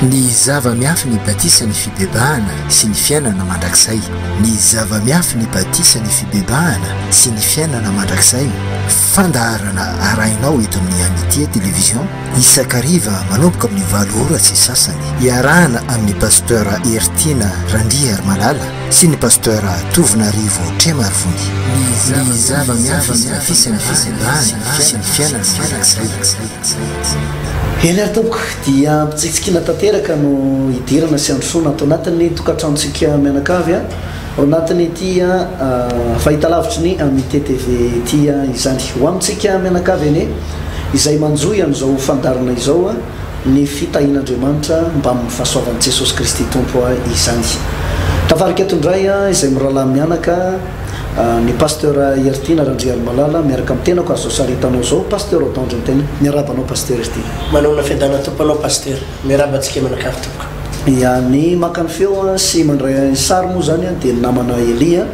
ny zava-miafy ny batisa ny fibebahana sy ny fiainana mandrakizay. Ny zava-miafy ny batisa ny fibebahana sy ny fiainana mandrakizay. Fandaharana arahinao eto amin'ny Amitié Télévision isakariva manomboka amin'ny 8 ora sy sasany. Iarahana amin'ny pasteur Ertina Randriamalala sy ny pasteur Tovinarivo Tremarivony. Ny zava-miafy ny batisa ny fibebahana sy ny fiainana mandrakizay. Eny ary tompoko dia mpitsikitsikina tanteraka no hidirana sy androsoana ato anatin'ny tokantranontsika mianakavy ao anatin'ny ity fahitalavitry ny Amitié TV ity izany ho amintsika mianakavy eny izay manjoy amin'izao fandarana izao ny fitahin'Andriamanitra mba amin'ny fahasoavan'i Jesosy Kristy Tompo izany. Tavarika eto indray izay mirahalahy mianaka ny pasteur Ertina Randriamalala miaraka amin'ny tenako azo saritanao zao pasteur Otandre ny tena miarabanao pasteur Ertina. Manana fedana tomponao pasteur miarabantsika mianakavy tompoko. Ya ny makany feo sy mandray sary moa zany dia namana Elia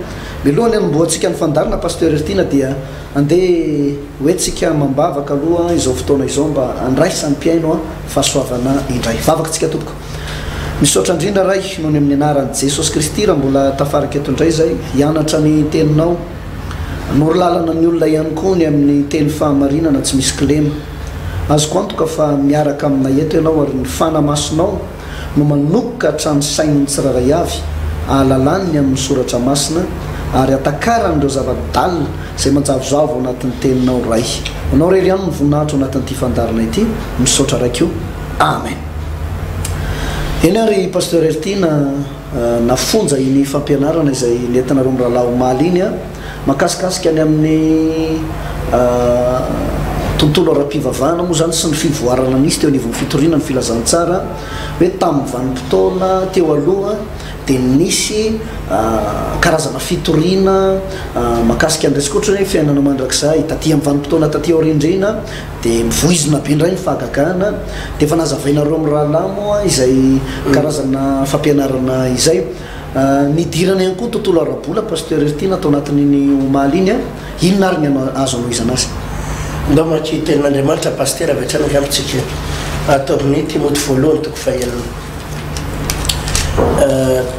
milohany anomboantsika ny fandarana pasteur Ertina dia andeha hoentsika mambavaka aloha izao fotoana izao mba andraisany mpiaino fahasoavana indray. Vavaka tsika tompoko. Misaotra indrindra ray noho ny amin'ny anaran'i Jesosy Kristy raha mbola tafarika eto indray zay hianatra ny teninao norolalana ny olona ihany koa ny amin'ny teny fahamarinana tsy misy kilema. Azoko antoka fa miaraka aminay eto ianao ary ny fanamasonao no manokoka hatrany sain'ny tsiraray avy ahalalany amin'ny soratra masina ary atakaran'ireo zava-dalina izay manjavozavo anatin'ny teninao ray. Anao rery ihany ny voninahitra anatin'ity fandarana ity misaotra raikio. Amen. Eny ary pasteur Ertina nafonja iny fampianarana izay nentinareo mirahalahy omaly iny makasikasika ny amin'ny tontolo ara-pivavahana moa zany sy ny fivoarana nisy teo anivon'ny fitoriana ny filazantsara hoe tamin'ny vanim-potoana teo aloha dia nisy karazana fitoriana makasika andresika ohatra hoe fiainana mandrakizay taty amin'ny vanim-potoana taty aorindrina dia mivoizina be indray ny fahagagana dia efa nazavainareo amin'ny rahalahy moa izay karazana fampianarana izay nidirana ihany koa tontolo ara-bola pasteur Ertina atao anatin'iny omaly iny inona ary ny azo anohizana azy. Ndao maky tenin'Andriamanitra pasteur avy hatrany amitsika atao amin'ny Timoty voalohany toko fahaenina.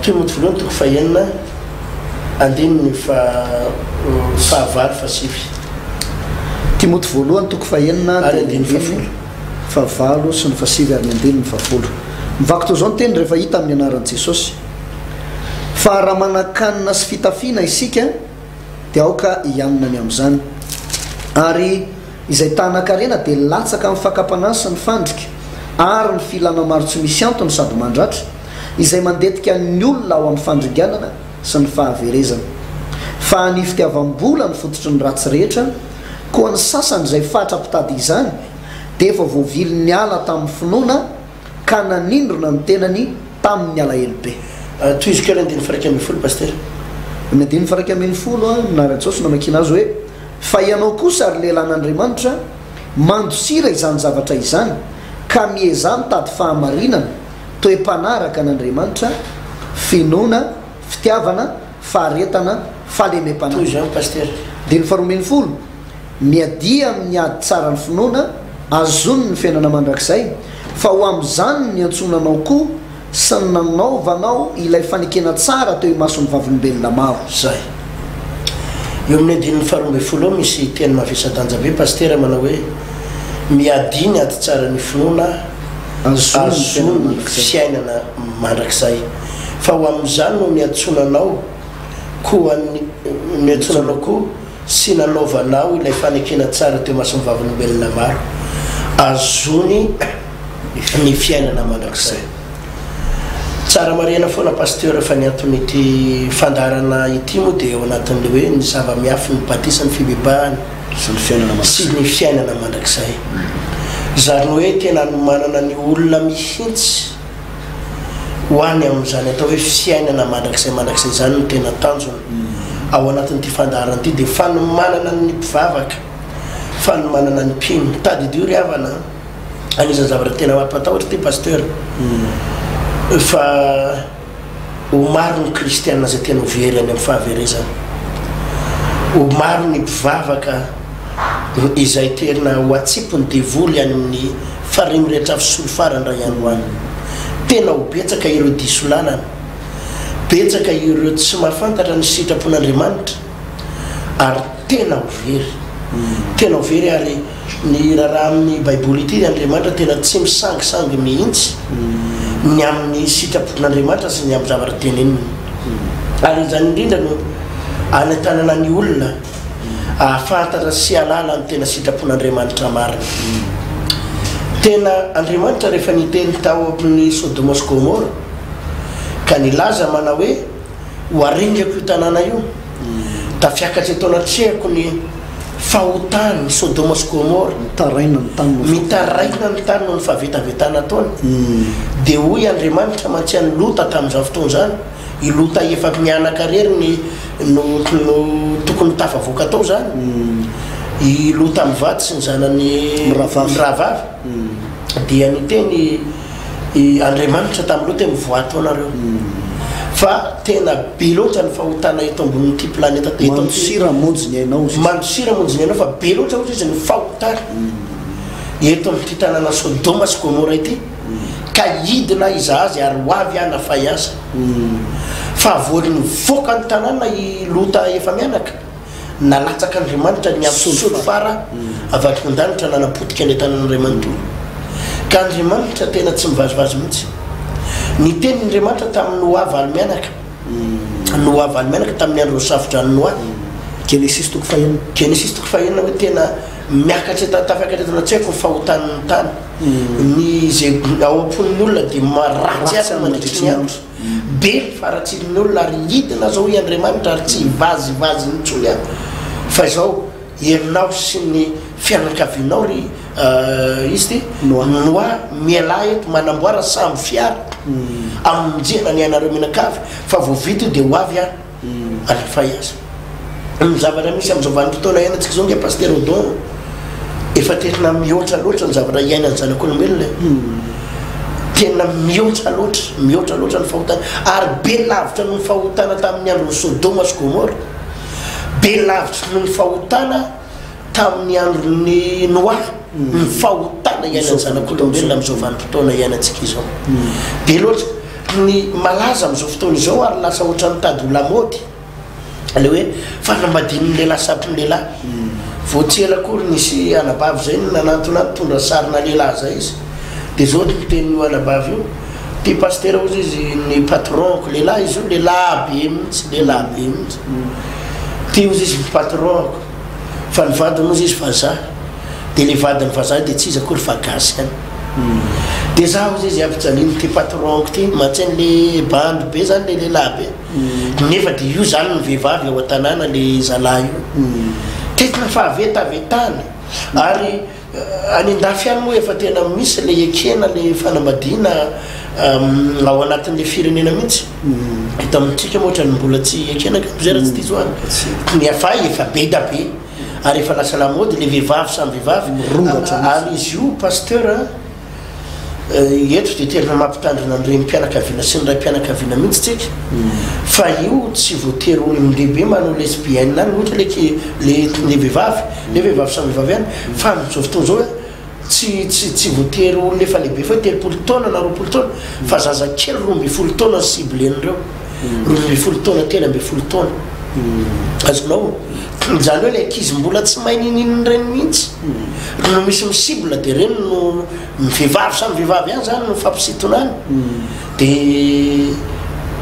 Timoty voalohany toko fahaenina andininy fahavalo fasivy. Timoty voalohany toko fahaenina ary andininy fahavalo sy ny fasivy ary ny andininy fahafolo. Mivaky tao zao ny teny rehefa hita amin'ny anaran'i Jesosy. Fa raha manakanina sy fitafiana isika dia aoka hianona ny amin'izany. Ary izay tanan-karena dia latsaka amin'ny fakapana sy ny fandrika ary ny filana maro tsy misy antony sady mandratra izay mandetika ny olona ao amin'ny fandringanana sy ny fahaverezana. Fa ny fitiavam-bola ny fototry ny ratsy rehetra koa ny sasany izay fatra-pitady izany dia efa voavily ny ala tamin'ny finoana ka nanindrona ny tenany tamin'ny alahelobe. Toiziko ela andiny faraika amin'ny folo pasteur. Ny andiny faraika amin'ny folo naran-tsaosy namakina azy hoe fa ianao kosa ary lehilahin'Andriamanitra mandosira izany zavatra izany ka mieza mitady fahamarinana toe-panaraka an'Andriamanitra finoana fitiavana faharetana fahalemem-panahy. Toy zany pasteur. Dia ny faharoa folo miadia amin'ny ady tsara ny finoana azony ny fiainana mandrakizay fa ho amin'izany ny antsonanao koa sy ny nanaovanao ilay fanekena tsara teo imason'ny vavolombelona maro. Zay. Eo amin'ny andininy faharoa folo misy teny mavesa-danja be pasteur manao hoe miadiny ady tsara ny finoana azony fiainana mandrakizay fa ho amin'izany no niantsonanao koa niantsonanao koa sy nanaovanao ilay fanekena tsara teo mason'ny vavolombelona maro azony ny fiainana mandrakizay. Tsara marena foana pasteur fa ny anton'ity fandarana ity moa dia eo anatin'le hoe ny zava-miafy ny batisa ny fibebahana sy ny fiainana mandrakizay. Zany hoe tena manana ny olona mihintsy ho any amin'izany atao hoe fiainana mandrakizay zany no tena tanjona ao anatin'ity fandarana ity dia fa ny manana ny mpivavaka fa ny manana ny mpino mitady dio ry havana anisan'ny zavatra tena mampatahotra ty pasteur. Fa ho maro ny kristianina zay tena very any amin'ny fahaverezana ho maro ny mpivavaka izay tena ho atsipony devoly any amin'ny farimy rehetra fisolo farany raha ihany hoany tena ho betsaka ireo disolanana betsaka ireo tsy mahafantatra ny sitrapon'Andriamanitra ary tena ho very ary ny raha amin'ny baiboly ity Andriamanitra tena tsy misangisangy mihitsy ny amin'ny sitrapon'Andriamanitra sy ny amin'ny zavatra teneniny ary izany indrindra no anatanana ny olona ahafantatra sy alala ny tena sitrapon'Andriamanitra marina tena Andriamanitra rehefa niteny tao amin'ny Sodoma sy Gomora ka nilaza mana hoe ho aringako io tanàna io tafiakatra eto anatrehako ny fahotany Sodoma sy Gomora mitaraina ny tany no ny fahavetavetana ataony dia hoy Andriamanitra mantsiany Lota tamin'izao fotoana zany i Lota efa mianakarery no tokony tafavoaka tao zany i Lota mivady sy ny zanany miravavy dia niteny Andriamanitra tamin'ny Lota mivoato anareo fa tena be loatra ny fahotana eto ambonin'ity planeta mandosira monjy ny ainao fa be loatra ohatry izy ny fahotana eto amin'ity tanàna Sodoma sy Gomora ity ka hidina izahazy ary ho avy anafay aza fa voaly nivoaka ny tanàna i Lota efa mianaka nalatsaka Andriamanitra ny avy fara avaky an-danitra nanapotika ny tanàn'Andriamanitra ka Andriamanitra tena tsy mivazivazy mihitsy ny teny Andriamanitra tamin'ny Noa valy mianaka tamin'ny andro safotra ny Noa Genesis toko fahenina hoe tena miakatra tafiakatra eto anatrehako ny fahotan'ny tany ny zay ao am-pon'ny olona dia maratsy asa mandritry ny andro be faratsirin'ny olona ary hidina zao i Andriamanitra ary tsy vazivazy nitsony any fa izao herinao sy ny fianakavinao ry izy ty Noa miala eto manamboara samby fiara aminjena ny anareo mianakavy fa voavita io dia ho avy alefay aza ny zavatra misy amin'izao vanim-potoana iainantsika zao nge Pasteur Odon efa tena mihoatra loatra ny zavatra iainany zanak'olombelona tena mihoatra loatra ny fahotana ary be lavitra noho ny fahotana tamin'ny andron'ny Sodoma sy Gomora be lavitra noho ny fahotana tamin'ny andron'ny Noa ny fahotana iainany zanak'olombelona amin'izao vanim-potoana iainantsika izao be loatra ny malaza amin'izao fotoana izao ary lasa ohatran'ny tady ho lamaody le hoe fanambadinin'ny lehilahy sapin'ny lehilahy voatsela akory nisy anabavy zay nanantona tondra sarina lehilahy zay izy dia zao ny tenin'io anabavy io ty pasteur ozy izy ny patronko lehilahy izy io lehilahy be mihitsy ty ozy izy patronko fa ny vadiny ozy izy vazaha dia le vadiny vazaha dia tsy izy akory fa gasy any dia zaho ozy izy ampijaniny ty patronko ty matsainy le bandy be zany le lehilahy be nefa dia io zany ny vehivavy ao an-tanàna le zalahy io tetina fahavetavetana ary any andafy any moa efa tena misy le ekena le fanambadiana ao anatin'le firenena mihitsy hita amintsika moa ohatrany mbola tsy ekena kapozeratsy ty zoany ny afay efa be da be ary efa lasa lamody le vehivavy samy vehivavy ary izy io pasteur eto dia tena mampitandrina an'ireny mpianakaviana sy ny ray mpianakaviana mihitsy tsika fa io tsy voatery olon-dehibe manao lesbienne any ohatra le vehivavy samy vehivavy any fa amin'izao fotoana zao tsy voatery olona efa lehibe fa 3 taona na 2 taona fa zazakely 12 taona ny ciblen'ireo 12 taona 13 taona azonao zany hoe le ankizy mbola tsy mahay nininy reny mihitsy no misy misibla dia reny no mivehivavy samy vehivavy any zany no fampisitona any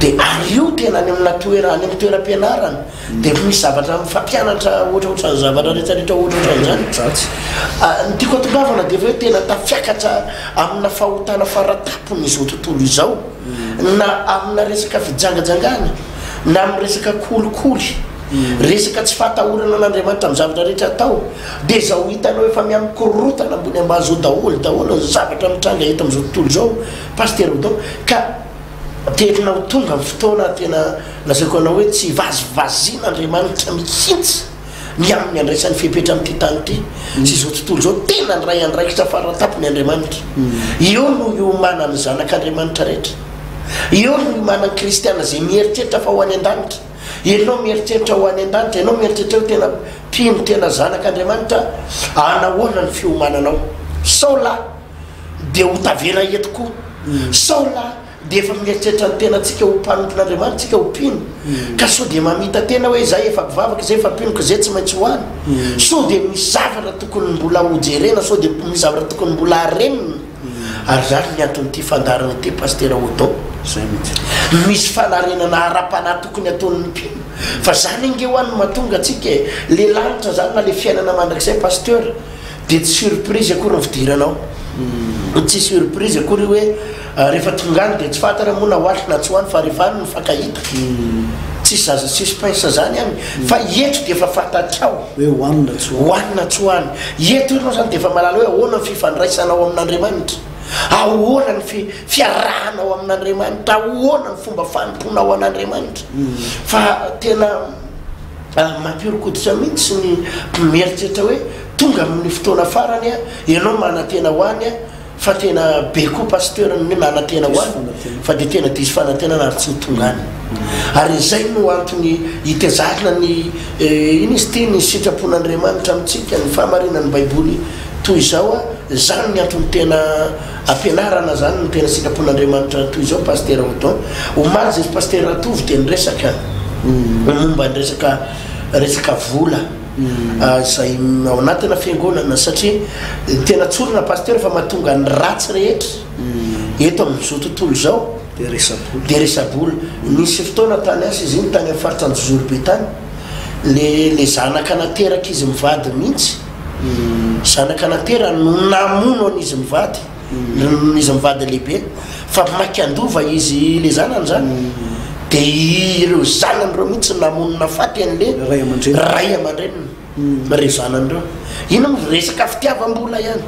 dia ary io tena any amina any amin'ny toeram-pianarana dia misy zavatra mifampianatra ohatraohatran'ny zavatra rehetrarehetra ohatraohatran'izany ny tiako atongavana dia hoe tena tafiakatra amina fahotana faratapony izao tontolo izao na amina resaka fijangajangana na amin'ny resaka kolikoly resaka tsy fahatahorana an'Andriamanitra amin'ny zavatra rehetra atao dia zao hitanao efa miamikorotana ambony ambazo daholo ny zavatra mitranga eto amin'izao tontolo izao Pasteur Odon ka tena ho tonga amin'ny fotoana tena lazaiko anao hoe tsy vazivaziana Andriamanitra mihitsy ny amin'ny andraisan'ny fipetra amin'ity tany ity sy izao tontolo izao tena ny ray andraikitra faratapony Andriamanitra eo no iomana ny zanak'Andriamanitra rehetra eo no iomana ny kristiana zay mieritreritra fa ho any an-danitra ianao mieritreritra ho any an-danitra ianao mieritreritra ho tena mpino tena zanak'Andriamanitra anahoana ny fiomananao sao la dia ho tavela etoko saola de efa mieritreritra ny tena atsika ho mpanompon'andriamanitra tsika ho mpino ka so de mamita tena hoe zay efa mpivavaka zay efa mpinoko zay tsy maintsy hoany so de misy zavatra tokony mbola hojerena so de misy zavatra tokony mbola arenina ary zany ny anton'ity fandarana ty paster Odon zay mitsy misy fanarenana ara-panahy tokony ataon'ny mpino fa zany inge hoan'ny mahatonga atsika le lanitra zany na le fiainana mandrakizay pasteur de tsy surprise akory ny fidiranao tsy surprise akory hoe rehefa tongany de tsy fatara moa na hoatry na tsy hoany fa rehefa any ny fakahita tsisy zaza suspense zany any fa eto de efa fantatrao hoe hoanina tsy hoany eto ianao zany de efa malala hoe ahoana ny fifandraisanao amin'Andriamanitra ahoana ny fiarahanao amin'Andriamanitra ahoana ny fomba fanomponao an'Andriamanitra fa tena mampiorokoditra mihitsy ny mpieritreritra hoe tonga amin'ny fotoana farany ianao manantena hoany fa tena be koa pasteur ny manantena hoany fa de tena diso fanantenana ary tsy nitongany ary zay no antony hitezarina ny iny izy ty ny sitrapon'Andriamanitra amitsika ny fahamarinan'ny baiboly toy zao zany ny antony tena ampianarana zany ny tena sitrapon'Andriamanitra toy zao pasteur Odon omaly zay pasteur Atovy de nyresaka momba ny resaka vola zay ao anatina fiangonana satria tena tsorona pasteur fa mahatonga ny ratsy rehetra eto amin'izao tontolo zao de resabola nisy fotoana tany asa izy iny tany amin'ny faritra Anjozoro be tany le zanaka nateraka izy mivady mihitsy zanaka natera no namono an'izy mivady lehibe fa maky andova izy le zanany zany de ireo zanan'ireo mihitsy namonona faty an'le ray aman-dreniny reo zanan'ireo ino mo resaka fitiavam-bola ihany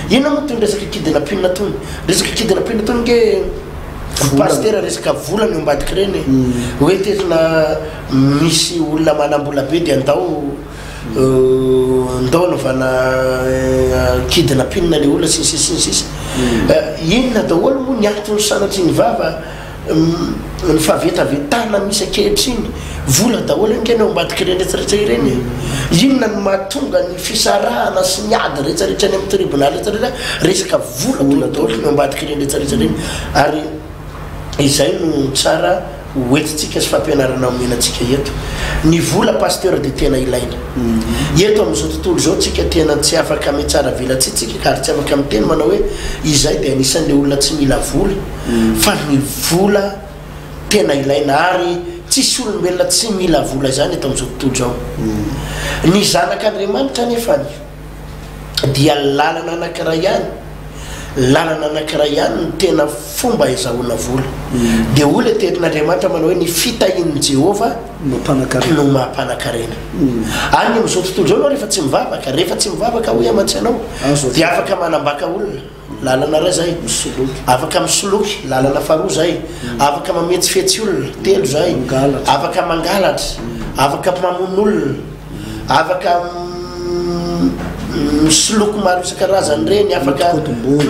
ino moa toy resaka kidinapinina tony resaka kidinapinina tony nge pasteur resaka vola ny ambadiky reny hoe tena misy olona manam-bola be de andao naovana kidinapinina le olona sisy inona daholo moa ny antony sanatry ny vava ny fahavetavetana misy akehitriny vola daholo ngenao ambadiky reny rehetrarehetra ireny inona ny mahatonga ny fisarahana sy ny ady rehetrarehetra any amin'ny tribunal rehetrarehetra resaka vola daholo ny ambadiky reny rehetrarehetra reny ary izay no tsara hoentitsika sy fampianarana omenantsika eto ny vola pasteur de tena ilaina eto amin'izao tontolo zao tsika tena tsy afaka ame tsara vilatsitsika ka ary tsy afaka miteny manao hoe izay de anisan'le olona tsy mila vola fa ny vola tena ilaina ary tsisy olombelona tsy mila vola zany eto amin'izao tontolo zao ny zanak'Andriamanitra nefany dia lalana anankiray ihany ny tena fomba izahoana vola de olona tetin'Andriamanitra manao hoe ny fitahin'ny Jehova no mahampanakarena any amin'izao tontolo zao anao rehefa tsy mivavaka hoy amantsy anao de afaka manambaka olona lalana ray zay afaka misoloky lalana faharoa zay afaka mametsifetsy olona telo zay afaka mangalatra afaka mamono olona afaka misoloky maro isan-karazany reny afaka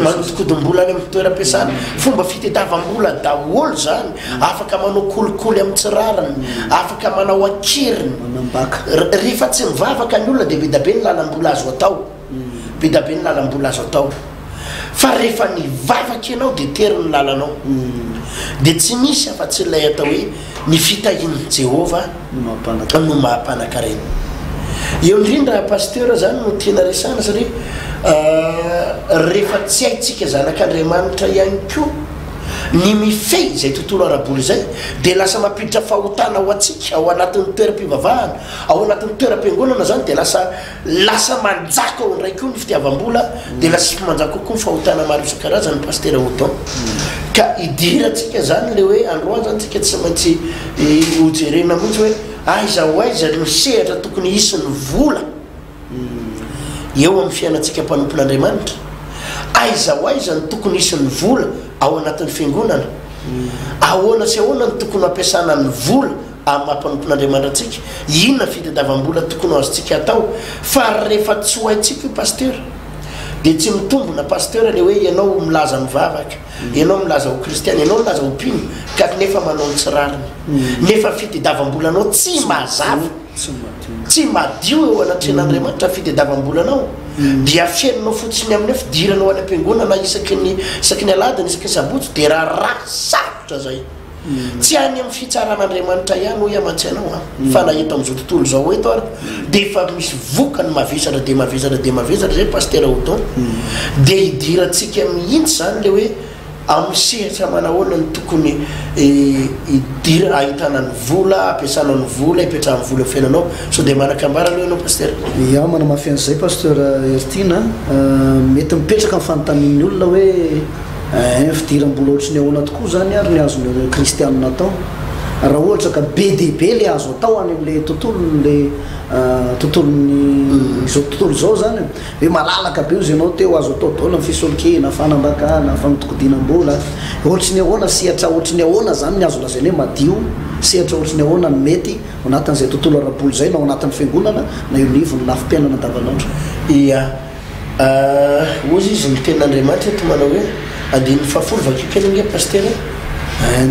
manodikodim-bola any amin'ny toeram-piasana fomba fitadiavam-bola daholo zany afaka manao kolikoly amin'ny tsirarany afaka manao akiriny rehefa tsy mivavaka ny olona de be da be ny lalam-bola azo atao fa rehefa nivavaka ianao de tery ny lalanao de tsy misy afa-tsy lay atao hoe ny fitahin'ny Jehova no mahampanakarena eo indrindra pasteur zany no tiana resana satria rehefa tsy haitsika zanak'Andriamanitra ihany koa ny mifehy zay tontolo araboly zay de lasa mampiditra fahotana ho atsika ao anatin'ny toeram-pivavahana ao anatin'ny toeram-piangonana zany de lasa manjaka ao indray koa ny fitiavam-bola de lasa manjaka koa ny fahotana maro isan-karazany pasteur Odon ka idiratsika zany le hoe androany zany tsika tsy maintsy hojerena mihitsy hoe aiza ho aiza ny sehatra tokony hisy ny vola eo amin'ny fiainantsika mpanompon'Andriamanitra aiza ho aiza ny tokony hisy ny vola ao anatin'ny fiangonana ahoana sy ahoana ny tokony ampiasana ny vola amin'ny mampanompon'Andriamanitra atsika inona fitadiavam-bola tokony azotsika atao fa rehefa tsy ho haitsika io pasteur de tsy mitombona pasteur le hoe ianao milaza mivavaka ianao milaza ho kristiana ianao milaza ho mpino ka nefa manao ny tsirariny nefa fitadiavam-bolanao tsy mazava tsy madio eo anatren'andriamanitra fitediavam-bolanao dia fiainanao fotsiny amin'ny fidiranao any am-piangonana isaky ny aladiny isaky ny sabotsy dia raha sarotra zay tsy any amin'ny fitsaran'andriamanitra ihany ho iamatsianao fa na eto amin'izao tontolo zao eto ary dia efa misy vokany mavesatra dia mavesatra zay paster Oudon dia hidirantsika mihitsy zany le hoe amin'ny sehatra manahoana ny tokony idira ahitana ny vola ampiasana ny vola ipetrahan'ny vola fiainanao so dia manakambara aloha ianao paster ia mana mafian'izay pasteur Ertina mety mipetraka amin'ny fanontanian'ny olona hoe fidiram-bola ohatry ny ahoana tokoa zany ary ny azony kristianina atao raha ohatra ka be dia be le azo atao any amin'le tontolony izao tontolo zao zany hoe malalaka be izy ianao teo azo atao daola ny fisolokena fanambakana fanotokodianam-bola ohatry ny ahoana sehatra ohatry ny ahoana zany ny azo lazainy hoe madio sehatra ohatry ny ahoana ny mety anatin'izay tontolo ara-boly zay na ao anatin'ny fiangonana na io nivony lafim-piainana davanandro ia ozy izy ny ten'andriamanitra eto manao hoe andin'ny fahafolo vakipelonge paster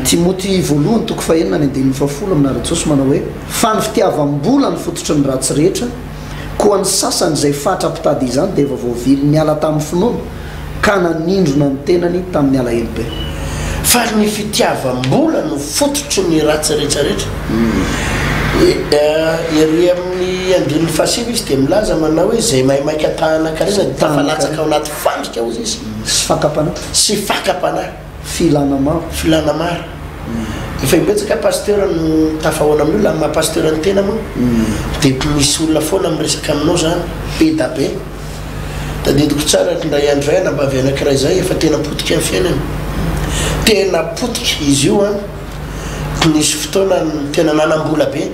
Timoty voalohany toko fahenina ny andin'ny fahafolo amin'ara Jesosy manao hoe fa ny fitiavam-bola ny fototry ny ratsy rehetra koa ny sasany izay fatra-pitady izany dia efa voavily niala tamin'ny finoana ka nanindrona ny tenany tamin'ny alahelo be fa ny fitiavam-bola no fototry ny ratsy rehetrarehetra ery amin'ny andin'ny fahasivy izy dia milaza manao hoe zay maimaika tahana karena dia tafalatsaka ao anaty fandrika ozy izy sy fakapana filana maro efa ibetsaka pasteur no tafahoana amin'ny olona maha pasteur ny tena moa dia misy olona foana miresaka aminao zany be da be tadidiko tsara ndray andro ray nambavy anankiray zay efa tena potika amin'ny fiainany tena potika izy io nisy fotoana tena nanam-bola be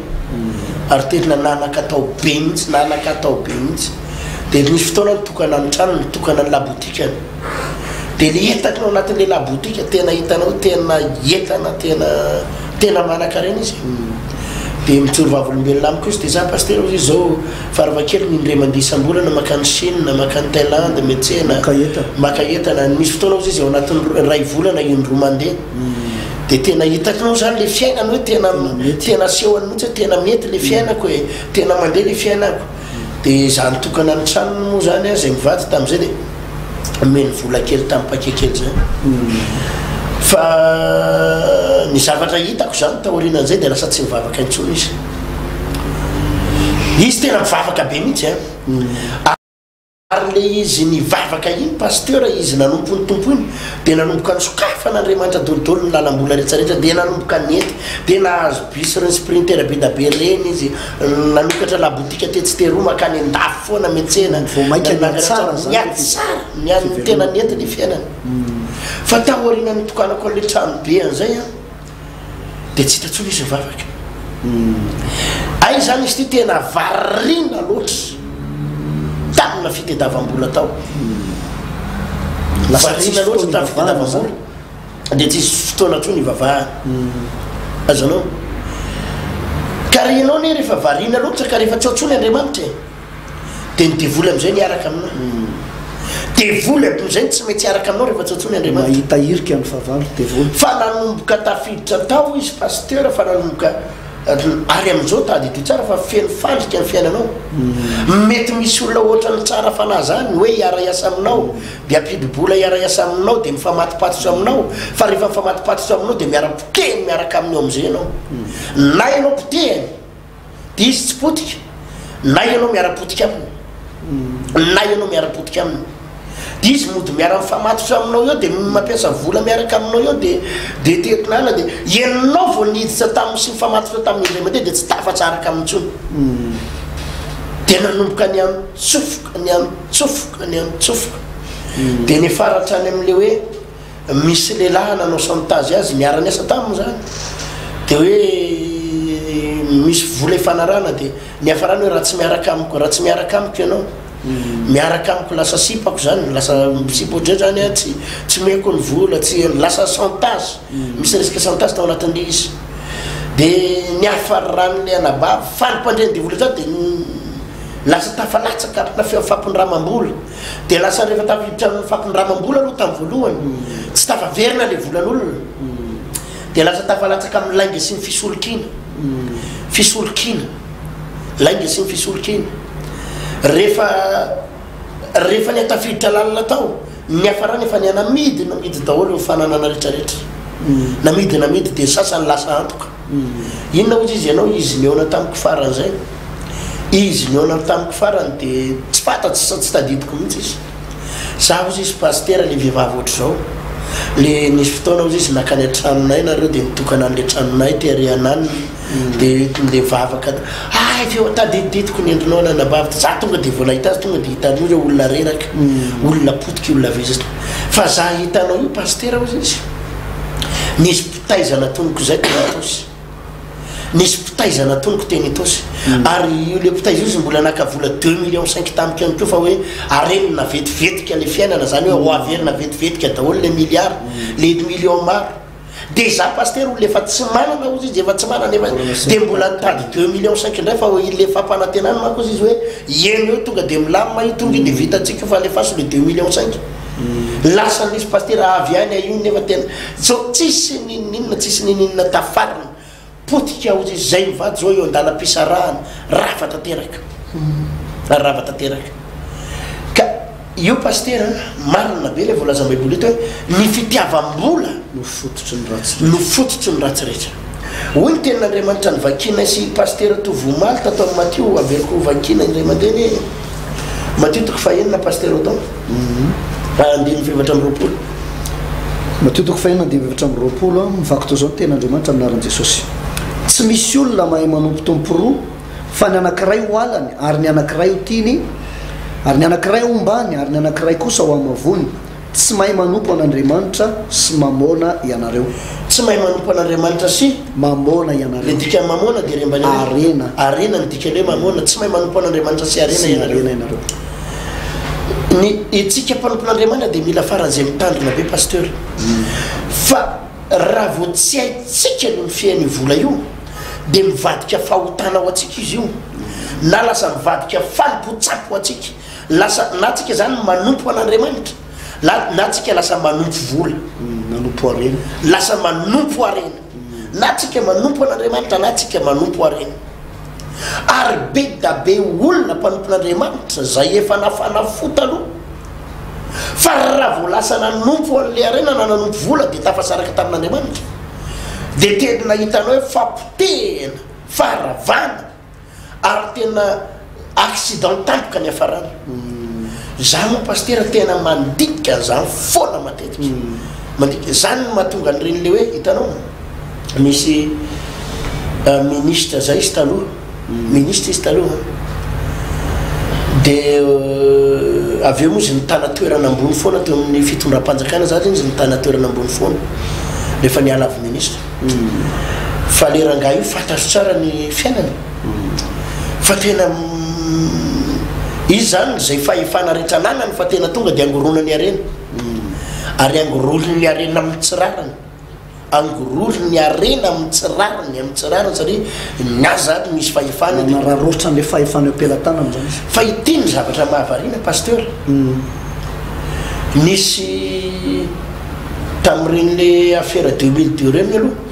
ary tena nanakatao be mihitsy dia nisy fotoana nitokana ny trano nitokana ny labotikany dia le etakanao anatin'le labotika tena hitanao tena entana tena manakarena izy dia mitsoro vavolombelona amiko izy dia za paster izy zao faravakely ny indray mandeha isam-bolana makany Chine makany Thaïlande metsena maka entana misy fotoana izy ao anatin'ny ray volana indroa mandeha dia tena hitakanao zany le fiainany hoe tena sehony mihitsy hoe tena mety le fiainako hoe tena mandeha le fiainako dia za nitokana ny tranony moa zany zay mivady tamin'izay dia meny vola kely tamin'ny pakekely zay fa ny zavatra hitako zany taorianan'izay dia lasa tsy mivavaka intsony izy tena mivavaka be mihitsy ary le izy nivavaka iny pasteur izy nanomboka ny tompo iny dia nanomboka ny sokafan'andriamanitra dolidolo ny lalam-bola rehetrarehetra dia nanomboka nety dia nahazo bis reny sprinter be da be reny izy nanokatra labotika tetsiteroa makany andafo foana metsena niady tsara niany tena nety le fiainany fa taoriana nitokanako an'le trano be an'izay dia tsy hitatsony izy mivavaka ay zany izy ty tena varina loatra tamina fitediavam-bola tao varina loatra tamin'ny fitediavam-bola dia tsisy fotoana tsony ivavahana azanao ka renao ne rehefa varina loatra ka rehefa tsy otsony andriamanitra dia ny devoly amin'izay niaraka aminao devoly amin'izay tsy mety araka aminao rehefa tsy otsony andriamanitra mahitahirika ny favalo devoly fa nanomboka tafiditra tao izy pasteur fa nanomboka ary amin'izao tady ty tsara fa feno fandrika ny fiainanao mety misy olona ohatra ny tsara fanahy zany hoe hiara-iasa aminao dia ampidibola hiara-iasa aminao dia mifamatipatitra aminao fa rehefa mifamatipatitra aminao dia miara-poteny miaraka aminao amin'izay ianao na ianao potehany dia izy tsy potika na ianao miara-potika aminy dia izy mody miara-mifamatitra aminao eo dia mampiasa vola miaraka aminao eo dia tetinala dia ianao vao niditra tamin'ny sy mifamatitra tamin'ny indray mandeha dia tsy tafatsa araka amin'intsony dia nanomboka ny antsofoka dia ny faratra any amin'le hoe misy lehilahy nanao chantage azy miara-niasa taminy zany dia hoe misy vola ifanarana dia ny hafarany hoe raha tsy miaraka amiko ianao miaraka amiko lasa sipako zany lasa sipo dre zany tsy meko ny vola tsy lasa chantage misy resaka chantage tao anatin'le izy dia ny hafaran'le anabavy falimpandreny de vola zany dia lasa tafalatsaka na fampindramam-bola dia lasa rehefa tafiditra ny fampindramam-bola aloha tamin'ny voalohany tsy tafaverina le volan'olona dia lasa tafalatsaka amin'ny lainga sy ny fisolokiana lainga sy ny fisoloka iny rehefa ny atafiditra lalina tao ny afarany efa ny anamidy namidy daholo nyfananana rehetrarehetra namidy dia sasany lasa antoka inona ozy izy ianao izy niona tamiko farany zay izy niona tamiko farany dia tsy fantatsy tsy tadidiko mihitsy izy za ozy izy pasteur le vehivavy ohatry zao le nisy fotoana ozy izy nakany antranonay nareo dia mitokana an'le tranonay teareanany dia le vavaka eo tadididitiko ny endrinao nanabavy za tonga dia vola hita azy tonga dia hitanao reo olona reraka olona potika olona vezatra fa za hitanao io pasteur ozy izy nisy pitaizana tonoko zay teny atosy nisy pitaizana tonoko teny atosy ary io le pitaiza izy mbola nakavola 2 millions 5 tamiko ihany keo fa hoe arenina vetivetika le fiainana zany hoe hoaverina vetivetika daholo le milliard le million maro dia za pasteur olo efa tsy manana ozy izy efa tsy manana efa dia mbola nitady 2 millions 5 indray fa le fampanantenany manko izy hoe eno eo tonga dia milamina io tonga dia vitatsika fa le faso le 2 millions 5 lasa nisy pasteur avy any io nefa tena so tsisy ninina tsisy ninina tafarina potika ozy izy zay mivady zao eo andala-pisarahana rava tanteraka ka io pasteur marina be le voalazany baiboly eto hoe ny fitiavam-bola no fototry ny ratsy rehetra hoy ny tenin'Andriamanitra ny vakina sy pasteur tovomaly tato amin'ny Matio averiko vakina indray mandeha ny Matio toko fahenina pasteur otao andiny fevatra amby roapolo Matio toko fahenina andiny fevatra amby roapolo mivaky tao zao ny tenin'Andriamanitra aminaran'i Jesosy tsy misy olona mahay manompo tomporoa fa ny anankiray ho alany ary ny anankiray ho tiany ary ny anankiray ho ombany ary ny anankiray kosa ho amavony tsy mahay manompo an'Andriamanitra sy mamona ianareo tsy mahay manompo an'Andriamanitra sy mamona ianareo le dika mamona dia rembany arena ny dika le mamona tsy mahay manompo an'Andriamanitra sy arena ianareo ny itsika mpanompon'Andriamanitra dia mila faran'izay mitandrina be pasteur fa raha vo tsy haitsika no mifiain'ny vola io dia mivadika fahotana ho atsika izy io na lasa mivadika falim-potsapo ho atsika lasa na tsika zany manompo an'Andriamanitra na tsika lasa manompo vola manompo arena lasa manompo arena na tsika manompo an'Andriamanitra na tsika manompo arena ary be da be olona mpanompon'Andriamanitra zay efa nafanafota aloha fa raha vo lasa nanompo an'le arena na nanompo vola dia tafasaraka tamin'Andriamanitra dia tena hitanao hoe fampotehana faharavana ary tena accident tampoka ny afarana za moa pasteur tena mandika zany foana matetika mandika zany mahatonga an'ireny le hoe hitanao misy ministre zay izy taloha ministre izy taloha dia avy eo moa izy nitana toerana ambony foana teo amin'ny fitondram-panjakana zany izy nitana toerana ambony foana rehefa niala avy ministre fa le rangaha io fantatro tsara ny fiainany fa tena izy zany zay fahefana rehetra nanany fa tena tonga dia angoronany arena ary angorolony arena amin'ny tsirarany angorolony arena amin'ny tsirarany satria niaza misy fahefana raha roatra n'le fahefana eo-pelantana amin'izany fa ity ny zavatra mahavariana pasteur nisy tamin'ireny le affaire 2002 reny aloha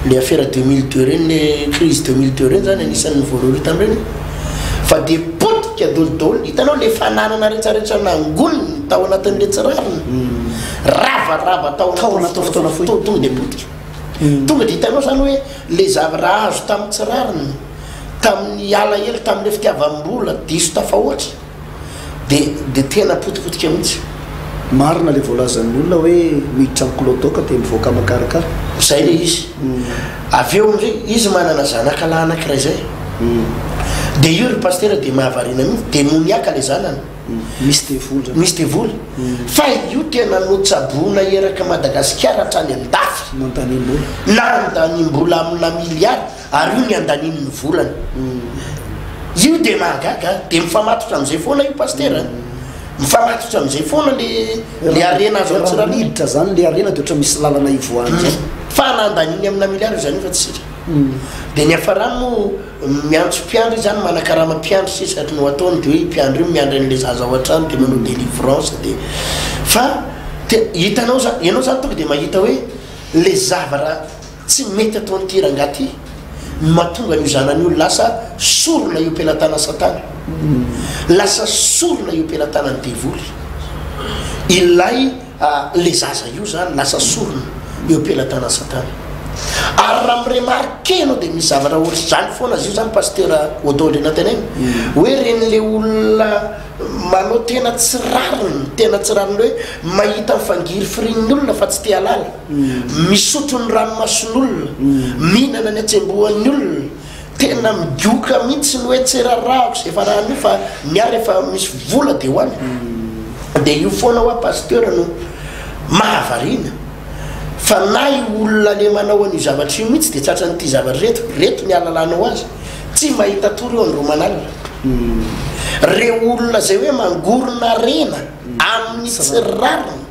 le affaire 2002 reny le crise 2002 reny zany anisan'ny voalohany tamin'ireny fa dia potika dolidolo hitanao le fananana rehetrarehetra nangolony tao anatin'le tsirariny ravarava tao anaty fotoana tonga dia potika tonga dia hitanao zany hoe le zavatra azo tamin'ny tsirariny tamin'ny alahelo tamin'le fitiavam-bola diso tafahoatra dia tena potipotika mihitsy marina le voalazan'ny olona hoe miditra amin'ny kilotoka dia mivoaka makarakara zay le izy avy eo amizay izy manana zanakalahy anankiray zay dia io ry pasteur dia mahavariana mihitsy dia noniaka le zanany misy devoly fa io tena notsabona eraka Madagasikara hatrany andafy nandanimbola amina miliary ary io ny andanin'ny volany io dia mahagaga dia mifamatotra amin'izay foana io pasteur mifamatotra amin'izay foana le arena azo antsiraliditra zany le arena dia ohatra misy lalana ivoany zany fa nandaniny amina miliary io zany io fa tsisitra dia ny afarany moa miantso mpiandry zany manakarama mpiandry sisatry no ataony dia hoe mpiandry io miandry an'le zaza ao an-trano dia manao délivrance dia fa hitanao ianao zany tonga dia mahita hoe le zavatra tsy mety ataony ty rangaty mahatonga ny zanany io lasa sorona io pelatana satana lasa sorona io pelatana ny devoly ilay le zaza io zany lasa sorona io pelatana satana ary raha miremarke anao dia misy zavatra ohatry zany foana azy io zany pasteur Odole nateneny hoe ren'le olona manao tena tsy rariny hoe mahita mifangiry firin'ny olona fa tsy te halala misotro ny ranomason'olona mihinana ny atsembohan'ny olona tena migioka mihitsy ny hoe tserarahako zay efa rahany io fa niary efa misy vola dia hoany dia io foana hoa pasteur no mahavarina fa na io olona le manao an'io zavatra io mihitsy dia tratran'ity zavatra reto ny alalanao azy tsy mahita tory eo andro manalina re olona zay hoe mangorona rena amin'ny tsy rariny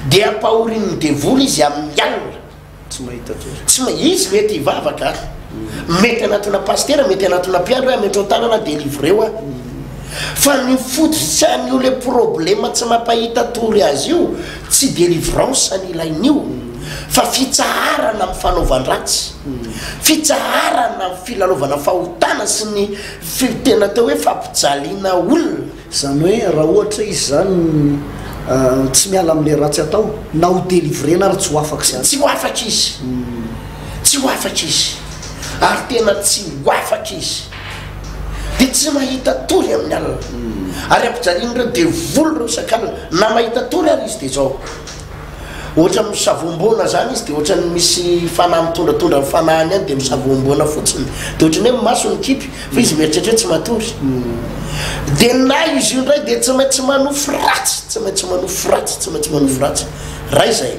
dia ampahorin'ny devoly izy amin'ny alina tsy izy mety hivavaka mety anatona pastera mety anatona mpiandro hoe ametro tanana délivre eo fa ny fototsany io le problema tsy mampahita tory azy io tsy délivrance ny ilain'io fa fitsaharana amin'ny fanaovan-dratsy fitsaharana amin'ny filalovana fahotana sy ny tena teo hoe fampijaliana olona zany hoe raha ohatra izy zany tsy miala amin'le ratsy atao na ho délivrena ary tsy ho afaka zany tsy ho afaka izy tsy ho afaka izy ary tena tsy ho afaka izy dia tsy mahita tory amin'ny alina ary ampijalian'ireo devoly reo sakalina na mahita tory ary izy dia zao ohatra misavombona zany izy dia ohatra ny misy fanahy mitondratondra mifanahany any dia misavombona fotsiny dia ohatra ny hoe maso ny kipy fa izy mieritreritra tsy matory dia na izy io ndray dia tsy maintsy manofo ratsy tsy maintsy manofo ratsy tsy maintsy manofo ratsy ray zay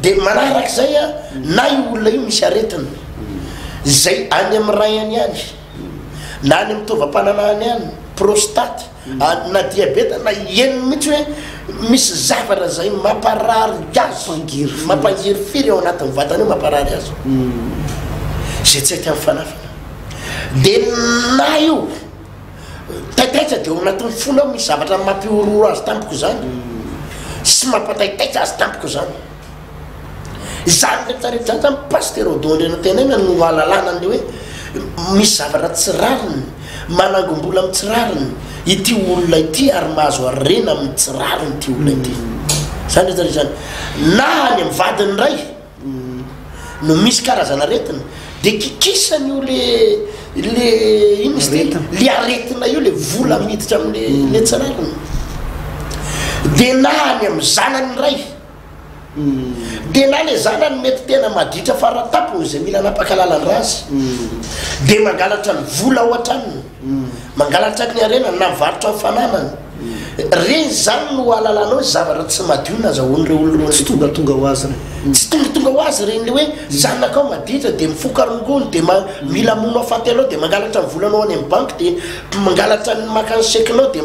dia manaraka zay a na io olona io misy aretina zay any amin'ny ray any any na any amin'ny tovam-pananahany any prostate na diabeta na eniny mihitsy hoe misy zavatra zay mamparary azy mampangiry firy ao anatin'ny vatany io mamparary azy zay tsy haity amin'ny fanafana dia na io taitaitra dia ao anatin'ny fona ao misy zavatra mampiororo azy tampoko zany sy mampataitaitra azy tampoko zany zany rehetrarehetra zany zany pasteur Odole natenena no alalana an'le hoe misy zavatra tsy rariny manangom-bola amin'ny tsy rariny ity olona ity ary mahazo arena amin'ny tsy rariny ity olona ity zany rehetrarehetra zany na any amin'ny vadiny ray no misy karazana aretina dia kikisany io le ino izy ty le aretina io le vola miditra amin'le tsy rariny dia na any amin'ny zanany ray dia na le zanany mety tena maditra faratapony zay mila nampakalalany razy dia mangalatra ny vola ohatra aminy mangalatra ny arena na mivarotra ny fananany reny zany no alalanao zavatra tsy madio nazahoan'ireo olona tsy tongatonga ho azy tsy tongatonga ho azy reny le hoe zanakao maditra dia mifokarongony dia mila mono afaty alao dia mangalatra ny volanao any amin'ny banky dia mangalatra ny makany sekinao dia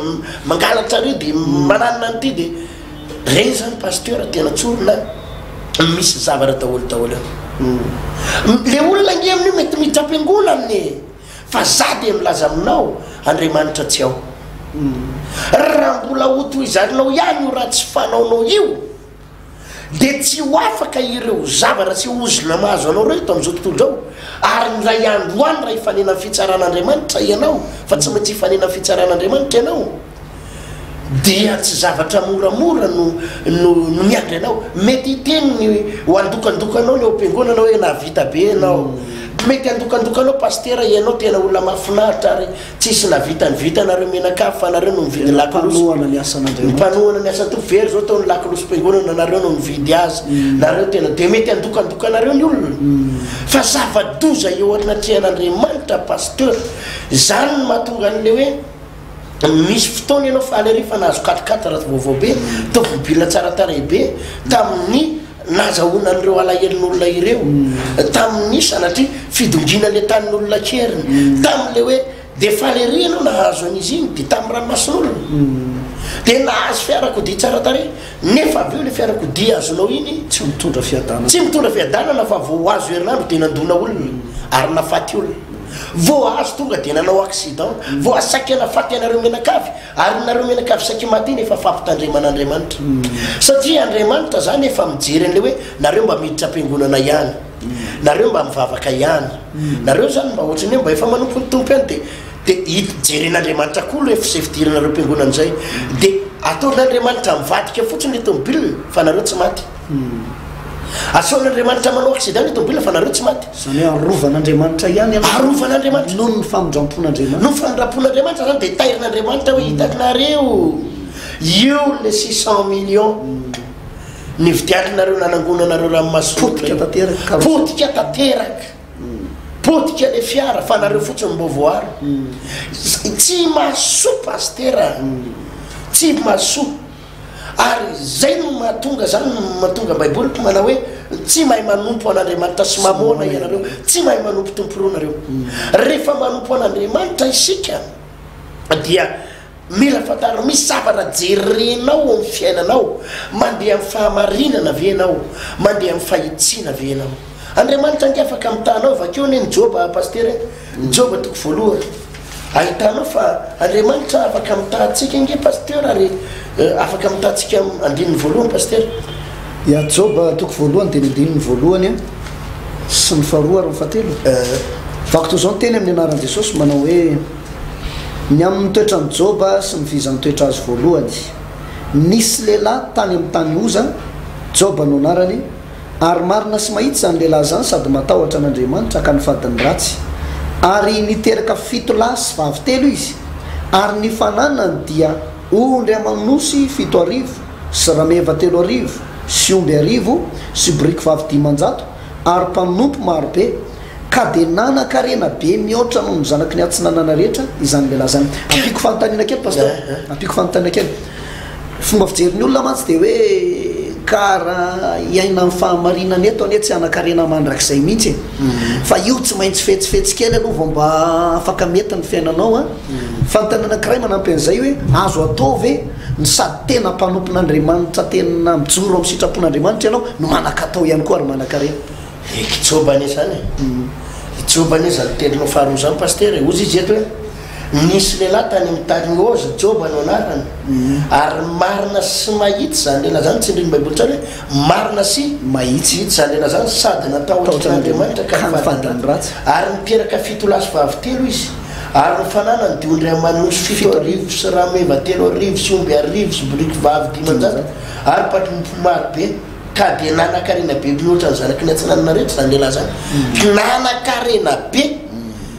mangalatra reo dia mananina anyity dia reny zany pasteur tena tsorona misy zavatra daholo eo le olona nge amin'io mety mitrampingona aminy fa za dia milaza aminao Andriamanitra tsy ao raha mbola oto izarinao ihany io raha tsy fanaonao io dia tsy ho afaka ireo zavatra tsy ozona mahazo anao reto amin'izao tontolo zao ary ny ray andro any raha hifanena fitsaran'Andriamanitra ianao fa tsy maintsy hifanena fitsaran'Andriamanitra ianao dia tsy zavatra moramora no miandry anao mety hiteny ho andokandokanao ny eo am-piangonanao hoe navita be anao mety andokandokanao pasteur ianao tena olona mahafinaritra ary tsisy navitanyvita nareo menakafo fa nareo no mividy lakilosy mpanohana ny asa tovery zao tao ny lakilosy mpiangonana nareo no mividy azy nareo tena dia mety andokandokanareo ny olona fa zava-doza eo anatrehan'Andriamanitra pasteur zany no mahatonga an'le hoe misy fotoana ianao fa alerifa nahazo 4-4 raha vaovao be tomobile tsara tarehy be tamin'ny nazahoana an'ireo alahelin'olona ireo tamin'ny sanatria fidongina le tanin'olona keriny tamin'le hoe dia falery anao nahazo an'izy iny dia tamin'ny ranomason'olona dia nahazo fiarakodia tsara tarehy nefa avy eo le fiarakodia azonao iny tsy mitondra fiadanana fa vao azo herinandro dia nandona olona ary nafaty olona vao azo tonga dia nanao accident vao asaky nafaty anareo menakavy ary nareo menakavy saky maty nefa fampitandreman'Andriamanitra satria Andriamanitra zany efa mijery an'le hoe nareo mba miditra am-piangonana ihany nareo mba mivavaka ihany nareo zany mba ohatrany hoe mba efa manompo ny tompo ihany de jeren'Andriamanitra koa le fifidiranareo mpiangonana zay de ataon'Andriamanitra mivadika fotsiny le tomobile fa nareo tsy maty asaon'Andriamanitra manao accident le tomobile fa nareo tsy maty zany hoe arovan'Andriamanitra ihany arovan'Andriamanitra noho ny famindrampon'Andriamanitra no famindrampon'Andriamanitra zany de tairin'Andriamanitra hoe hitanareo io le 600 millions ny vidianareo nanangonanareo ranomasopotika tanteraka potika le fiara fa nareo fotsiny mbo voary tsy mahasoa pastera tsy mahasoa ary zay no mahatonga zany mahatonga baiboly manao hoe tsy mahay manompo an'Andriamanitra sy mamona ianareo tsy mahay manompo tomporoa nareo rehefa manompo an'Andriamanitra isika dia mila fataro misy zavatra jerenao amin'ny fiainanao mandeha amin'ny fahamarinana venao mandeha amin'ny fahitsina venao Andriamanitra nge afaka mitanao vakeo ne Joba pasteur Joba toko voalohany ahitanao fa Andriamanitra afaka mitahantsika nge pasteur ary afaka mitahantsika andininy voalohany pasteur ya Joba toko voalohany de andininy voalohany sy ny faharoa ary ny fahatelo vakito zao teny amin'ny anaran'i Jesosy manao hoe ny amin'ny toetrany Joba sy ny vizan'ny toetra azy voalohany nisy lehilahy tany amin'ny tany oza Joba no anarany ary marina sy mahitsy zany lehilahy zany sady matahotra an'Andriamanitra ka nifadiny ratsy ary niteraka 7 lahy sy vavy telo izy ary ny fananany dia ondry amanosy 7,000 sy rameva 3,000 sy omby 1,000 sy briky vavy 10,000 ary mpanompo marobe ka de nanakarena be mihoatra noho ny zanaky ny atsinanana rehetra izany lehilahy zany ampiko fanontaniana kely pastor ampiko fanontaniana kely fomba fijerin'ny olona mantsy de hoe kara iaina amin'ny fahamarinana eto ane tsy anakarena mandrakizay mihitsy fa io tsy maintsy fetsifetsy kely aloha vao mba afaka mety ny fiainanao fanontaniana kiray manampy an'izay hoe azo atao ve ny sady tena mpanompon'Andriamanitra tena mijoro amin'ny sitrapon'Andriamanitra ianao no manakatao ihany koa ary manakarena Joba zany Joba zany telinao faharoa zany pasteur ozy izy eto hoe nisy lehilahy tany amin'ny tany oza Joba no anarany ary marina sy mahitsy zany lehilahy zany tsindriny baiboly tsara hoe marina sy mahitsy zany lehilahy zany sady natahotra n'Andriamanitra ka nifadiny ratsy ary niteraka 7 lahy sy vavy telo izy ary ny fananany de ondry amanosy 7,000 sy rameva 3,000 sy omby 1,000 sy briky vavy 10,000 ary mpanompo marobe ka de nanakarena be mihoatra ny zanaky ny atsinanana rehetra zany lehilahy zany nanakarena be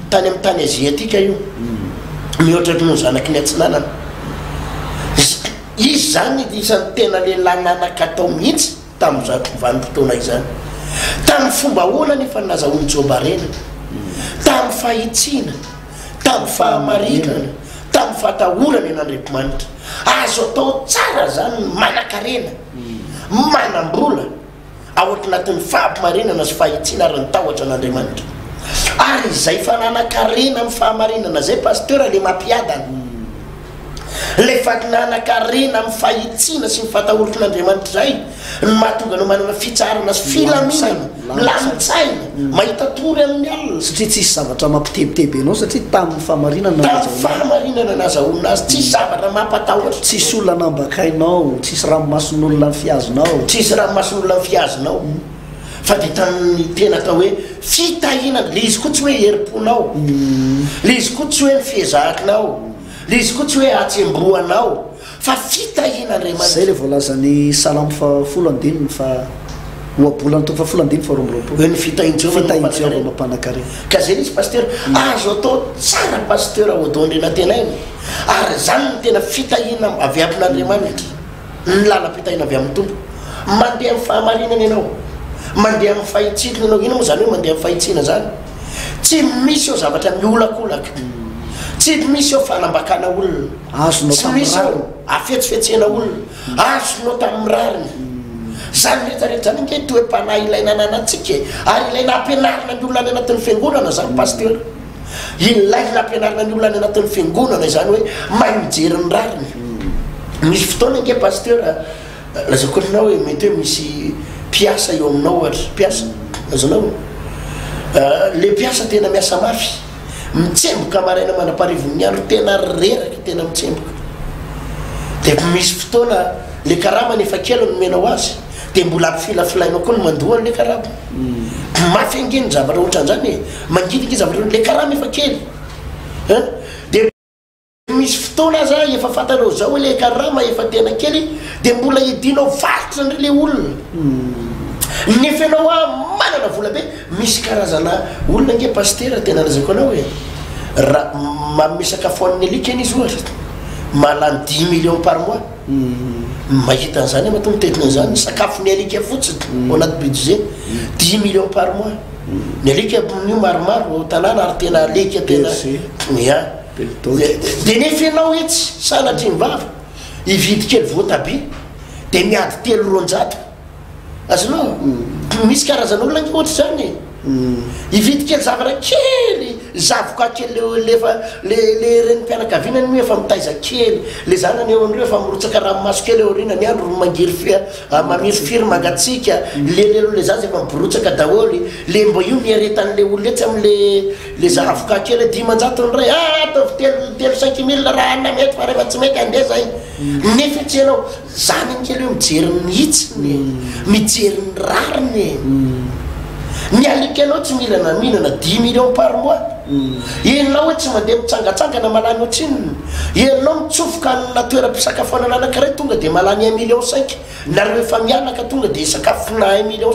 tany amin'ny tany aziatika io mihoatra ny zanaky ny atsinanana izy zany isan'ny tena lehilahy nanakatao mihitsy tamin'izany vanim-potoana izany tamin'ny fomba hoana nefa nazahoany Joba reny tamin'ny fahitsina tamin'ny fahamarinana tamin'ny fatahorana an'Andriamanitra azo atao tsara zany manakarena manambola ao anatin'ny fahamarinan sy fahitsina ary nitahotra n'Andriamanitra ary izay fa nanakarena amin'ny fahamarinana zay pasteur le mampiadana le fa nanakarena amin'ny fahitsina sy ny fatahoron'Andriamanitra zay ny mahatonga no manana fitsarana sy filaminana lamitsaina mahita tory amin'ny alina satria tsisy zavatra mampitebiteby anao satria tamin'ny fahamarinana nazahoana azy tsisy zavatra mampatahotra tsisy olona nambakainao tsisy ranomason'olona ny fiazonao tsisy ranomason'olona ny fiazonao fa de tamin'ny tena atao hoe fitahinana le izy koa tsy hoe herim-ponao le izy koa tsy hoe ny fiezahakinao le izy koa tsy hoe atsembroanao fa fitahinan'Andriamanitra zay le voalazany Salamo 10 fa oabolany toko 10 fa romborompo hoe ny fitahin-Jehovah mampanankarena ka zay izy pasteur azo atao tsara pasteur Odondrena tenainy ary zany ny tena fitahina avy amin'Andriamanitra ny lalam-pitahina avy amin'ny tompo mandeha amin'ny fahamarinana ianao mandeha amin'ny fahitsina ianao ino moa zany hoe mandeha amin'ny fahitsina zany tsy misy eo zavatra miolakolaka tsy misy eo fanambakana olona tsy misy eo afetsifetsena olona azonao tamin'ny rariny zany rehetrarehetra zany nge toe mpanahy ilaina ananatsika ary ilaina ampianarina ny olona any anatin'ny fiangonana zany pasteur ilaina ampianarina ny olona any anatin'ny fiangonana zany hoe mahay mijery ny rariny misy fotoana nge pasteur lazako anao hoe mety hoe misy piasa eo aminao ohatra piasa azonao le piasa tena miasa mafy mitsemboka maraina manam-parivon'ny andro tena reraka tena mitsemboka de misy fotoana le karama nefa kely nomenao azy dia mbola ampifilafilainao koa no mandohany le karama mafy angeny zavatra ohatran'izany hoe mangiliky zavatra le karama efa kely dia misy fotoana za efa fantanao zao hoe le karama efa tena kely dia mbola edinao varotra ndre le olona nefa ianao a manana vola be misy karazana olona nge pastera tena lazako anao hoe raha mamisakafoan'ny alika eny izy ohatra malany 10 millions par mois mahita an'izany matonga tetina zany sakafony alika fotsiny ao anaty budget 10 millions par mois ny alika nio maromaro tanàna ary tena alika tena ya dia nefa ianao etsy sanatry mivava ividy kely voatabia dia miady 300 azonao misy karazan'olona nge ohatra zany ividy kely zavatra kely zavoka kely lefa le renim-pianakavinany mo efa mitaiza kely le zanany eo andreo efa mirotsaka ranomaso kely eo rina ny andro mangiry mamiry firy mangatsika le zazy efa mibirotsaka daholy le mbo io miaretan'le olona etsy am'le zavoka kely 10 ray ataovy 5 000 raha anina mety fa rehefa tsy mety andeha zay nefa tsy ianao zany kely eo mijeriny hitsiny mijeriny rariny ny alika anao tsy mihinana 10 millions par mois enao hoe tsy mandeha mitsangatsangana malany ohatrininy enao mitsofoka na toeram-pisakafoanana anankiray tonga dia malany 1,5 million nareo efa mianaka tonga dia sakafona 1,5 million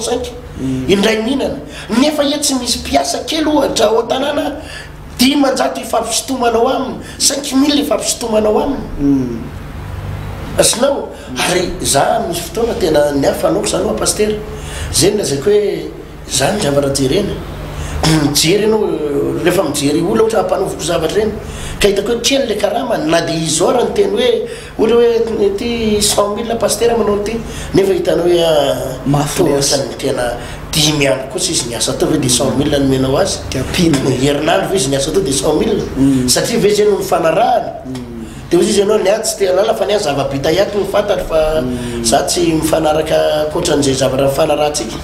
indray mihinana nefa e tsy misy mpiasa kely ohatra ao tanàna 10,000 ifampisotomanao aminy 5,000 ifampisotomanao aminy asinao ary za misy fotoana tena ny afanao zany hoa pastera zay lazako hoe zany zavatra jerena mijery anao rehefa mijery olona ohatra hampanovoko zavatra reny ka hitako hoe kely le karama na dia izora ny teny hoe ohatra hoe ty 100,000 pastera manao ty nefa hitanao hoe mafosany tena 10 andro kosa izy niasa tao hoe dia 100,000 nomenao azy herinandro fa izy niasa tao dia 100,000 satria ve zay no mifanarahany dia ozy izy ianao ny aty tsy te halala fa ny a zavabita iaky mifantatra fa za tsy mifanaraka koatran'izay zavatra mifanarahantsika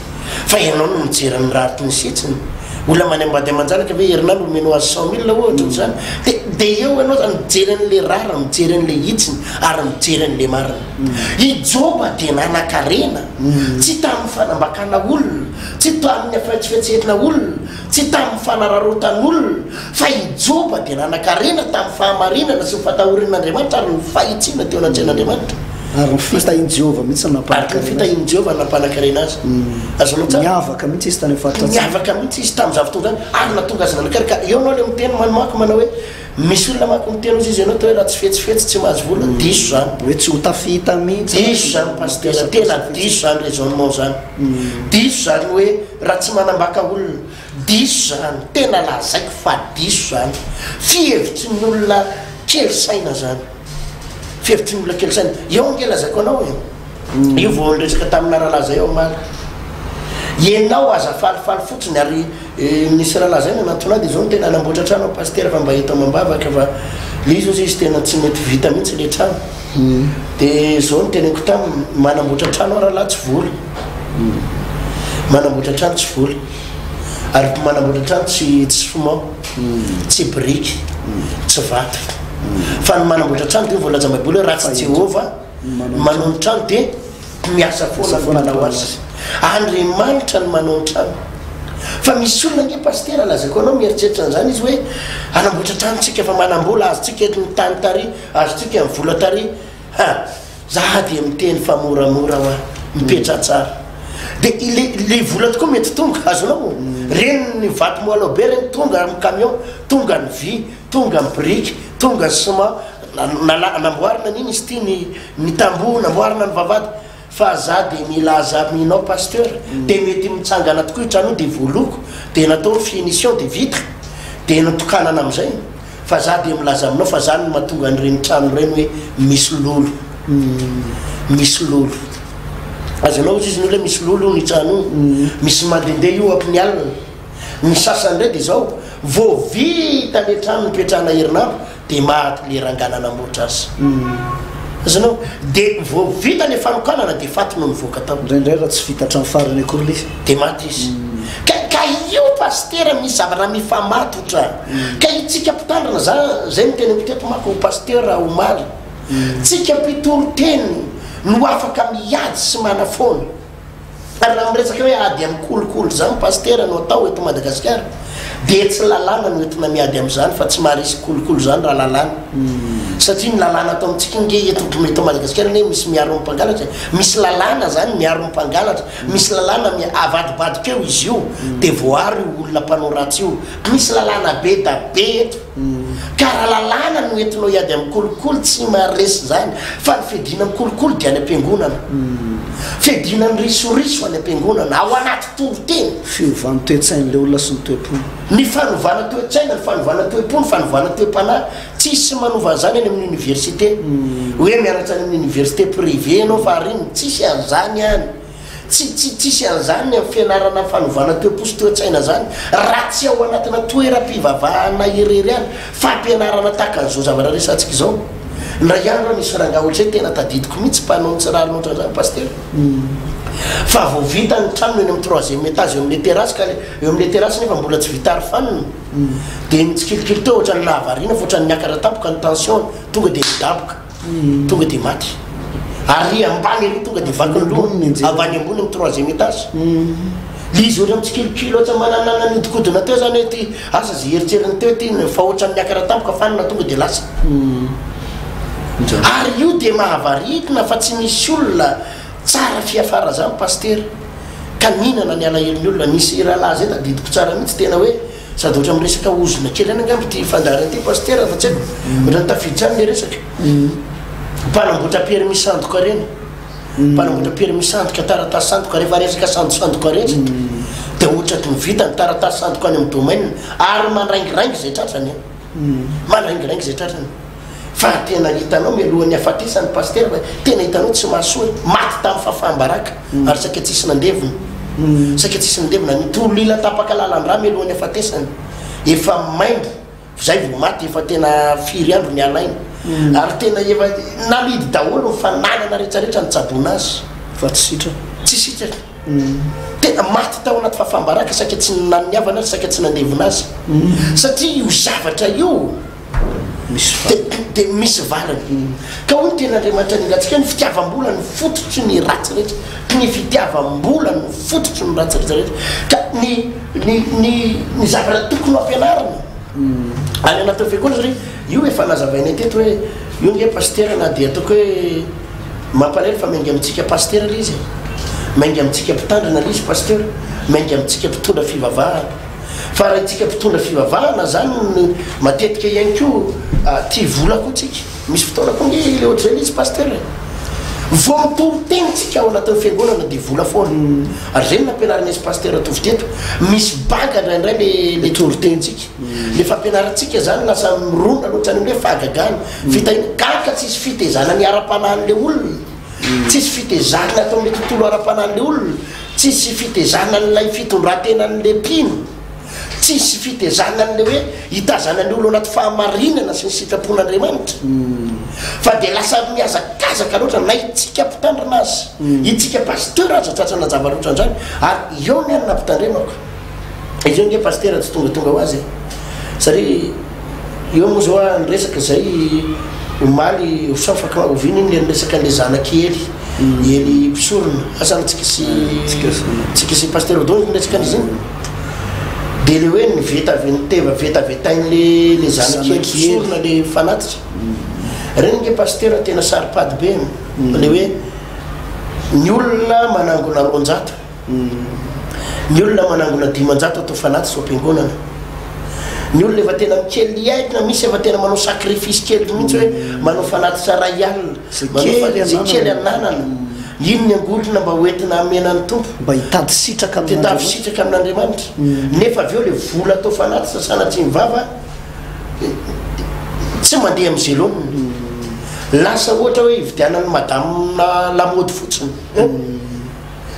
fa ianao no mijery ny raritry ny sitsiny olona manambady amanjanaka ve herinandro nomeno azy 100,000 ohatra zany dia eo ianao zany mijery an'le rara mijery an'le hitsiny ary mijery an'le marina ijoba dia nanakarena tsy tamin'ny fanambakana olona tsy tamin'ny afaitsifetsetina olona tsy tamin'ny fanararotan'olona fa ijoba dia nanakarena tamin'ny fahamarinana sy nyfatahorin'andriamanitra ary ny fahitsiana teo anantsain'andriamanitra ary ny fitahin Jehova mihitsy nampanakarena ny fitahin Jehova nampanakarena azy azonao tsara miavaka mihitsy izy tany faritra miavaka mihitsy izy tamin'ny zavatonga zany ary natonga azy nanakary ka eo anao le miteny manomako manao hoe misy olona mako miteny izy ianao to hoe raha tsy fetsifetsy tsy mahazo vola diso zany hoe tsy ho tafita mihitsy diso zany pastera tena diso zany raisonnement zany diso zany hoe raha tsy manambaka olona diso zany tena lazaiko fa diso zany fihevitry ny olona kely saina zany fihevitry ny olona kely saina eo ange lazako anao e io vao nresaka tamina rahalaza eo maly ianao aza falifaly fotsiny ary nisy rahalaza iny anatona dia zao no tena anamboatra trano pastera fa mba hita mambavaka fa le izy ozy izy tena tsy mety vita mihitsy le trano dia zao no tenako taminy manamboatra trano rahalahy tsy vola manamboatra trano tsy vola ary manamboatra trano tsy fumant tsy briky tsy vato fa ny manamboatra trano dia voalaza maiboly hoe raha tsy Jehova manao ny trano dia miasa foana manao azy Andriamanitra ny manao ny trano fa misy olona nge pastera lazako anao mieritreritra an'izany izy hoe anamboatra tranotsika efa manambola azotsika ny tany tary azotsika ny vola tary za dia miteny fa moramora hoa mipetra tsara dia le vola tokoa mety tonga azonao reny ny vato moalo be reny tonga amin'ny camion tonga ny vy tonga ny briky tonga ny ciment namboarina n'iny izy ty ny tamboho namboarina ny vavady fa za dia milaza aminao pasteur dia mety mitsangana tokoa io trano dia voaloko dia natao finition dia vitre dia natokanana amin'izay fa za dia milaza aminao fa zany mahatonga nyreny trano reny hoe misy lolo azonao izy izy ny hoe misy lolo ny trano misy mandendeha io ampiny alina ny sasany ndray dia zao vao vita le trano nipetrahana herinandro dia maty le ranganana amboatra azy azonao dia vao vita le fanokanana dia faty no mivoaka tao indraindray raha tsy vita trano farany akory le dia maty izy ka io pastera misy zavatra mifamatotra ka itsika mpitandrana zay miteny mpiteto mako pastera omaly tsika mpitoro teny no afaka miady sy manafona ary raha miresaka hoe ady amin'ny kolokolo zany paster no atao eto Madagasikara dia tsy lalàna no entina miady amin'izany fa tsy maharesy kolokolo zany raha lalàna satria ny lalàna atao amintsika nge eto Madagasikara ne misy miaro mpangalatra misy lalàna zany miaro mpangalatra misy lalàna avadibadika eo izy io dia voary olona mpanao ratsy io misy lalàna be da be eto ka raha lalàna no entinao iady amin'ny kolokolo tsy maharesy zany fa ny fiadina amin'ny kolokolo dia any am-piangonana fiadina ny risoriso any am-piangonana ao anaty toroteny fiovana toe-tsain'le olona sy ny toe-pony ny fanovana toe-tsaina ny fanovana toe-pony fanovana toe-panahy tsisy manova zany any amin'ny université hoe mianatra any amin'ny université privé anao fa ariny tsisy an'izany any tsisy an'izany amin'ny fianarana fanovana toe-posy toe-tsaina zany raha tsy ao anatina toeram-pivavahana irery any fampianarana tahaka an'izao zavatra resantsika izao ndra ihany raha misy ranga ohatra hoe tena tadidiko mihitsy mpanao ny tsirarina ohatra zany paster fa vao vita ny trano eny amin'ny 3e étage eo amin'ny terasy ka eo amin'ny terasy nefa mbola tsy vita arofanina dia mitsikilikily teo ohatra ny lahavariana fa ohatra ny miakatra tampoka ny tension tonga dia midaboka tonga dia maty ary ambany ery tonga dia vaky ny ambany ambony amin'ny 3e étage lizy ohatra mitsikilikily ohatra mananana nodikodina teo zany hoe ty asa zay heritseriny teo ty fa ohatra ny miakatra tampoka fanina tonga dia lasa ary io dia mahavaritina fa tsy misy olona tsara fiafara zany paster ka mihinana ny alaheliny olona misy rahalahy zay tadidiko tsara mihitsy tena hoe sady ohatra miresaka ozona kely any angamby ty fandarany ty paster fa tsy haiko ohatra ny tafiditsany le resaka mpanamboatra permis sandoka reny mpanamboatra permis sandoka taratasy sandoka rehefa resaka sandoka retsy dia ohatra ty mivita ny taratasy sandoka any amin'ny domaine ary mandraingirangy zay tratrany mandraingirangy zay tratrany fa tena hitanao mialohan'ny afatesany paster fa tena hitanao tsy mahasoa maty tamin'ny fahafahambaraka ary saika tsisy nandevona saika tsisy nandevona nitolila tapaka lalandraha mialohan'ny afatesany efa maimbo zay vo maty efa tena firy andro ny alainy ary tena efa namidy daholo mifananana rehetrarehetra ny tsabona azy fa tsy sitra tsy sitraka tena maty tao anaty fahafahambaraka saika tsy naniavana azy saika tsy nandevona azy satria io zavatra io dia misy valany ka hoy ny ten'Andriamanitra nilatsika ny fitiavam-bola ny fototry ny ratsy rehetra ny fitiavam-bola ny fototry ny ratsy rehetrarehetra ka ny zavatra tokony ampianarana any anatin'ny fiangonana satria io efa nazavainay teto hoe io nge paster na dia ataoko hoe mampalahelo fa maingy amintsika paster le izy maingy amintsika mpitandrina le izy paster maingy amintsika mpitondra fivavahana fa raha itsika mpitondra fivavahana zany matetika ihany ko ty vola koa tsika misy fotoana koa nge le ohatra zay le izy paster vo mitoriteny tsika ao anatin'ny fiangonana dia vola foana ary zay nampianarana izy paster atovy teto misy banga indraindray le toritentsika le fampianarantsika zany lasa mirona loatra ny hoe fahagagana fitahina gaka tsisy fitezana ny ara-panahin'le olona tsisy fitezana atao amin'ny tontolo ara-panahin'le olona tsisy fitezana n'ilay fitondrantenan'le mpino tsisy fitezana n'le hoe hitazanany olo anaty fahamarinana sy ny sitrapon'Andriamanitra fa dia lasa miazakazaka loatra na itsika mpitandrina azy itsika paster azatratrana zavatra ohatran'izany ary eo ny any nampitandrenako izy eo nge paster tsy tongatonga ho azy satria eo moa zao a nyresaka zay omaly osafaka ovina iny le nyresaka an'le zanakely ely mpisorona asana tsika sy paster do nyresaka an'izy iny dia le hoe nyteva vetavetain'le zanakely mpisorona le fanatitra reny nge paster tena saripady be le hoe ny olona manangona 900 ny olona manangona 500 atao fanatitra ao am-piangonana ny olona efa tena mikely aina misy efa tena manao sacrifice kely mihitsy hoe manao fanatitra ray alina manao kely ananana ino ny angolona mba hoentina amenany tompo mba hitady sitraka amin'Andriamanitra nefa avy eo le vola atao fanatitra sanatsy mivava tsy mandeha amin'ny zeloniny lasa ohatra hoe hividianany madame lamody fotsiny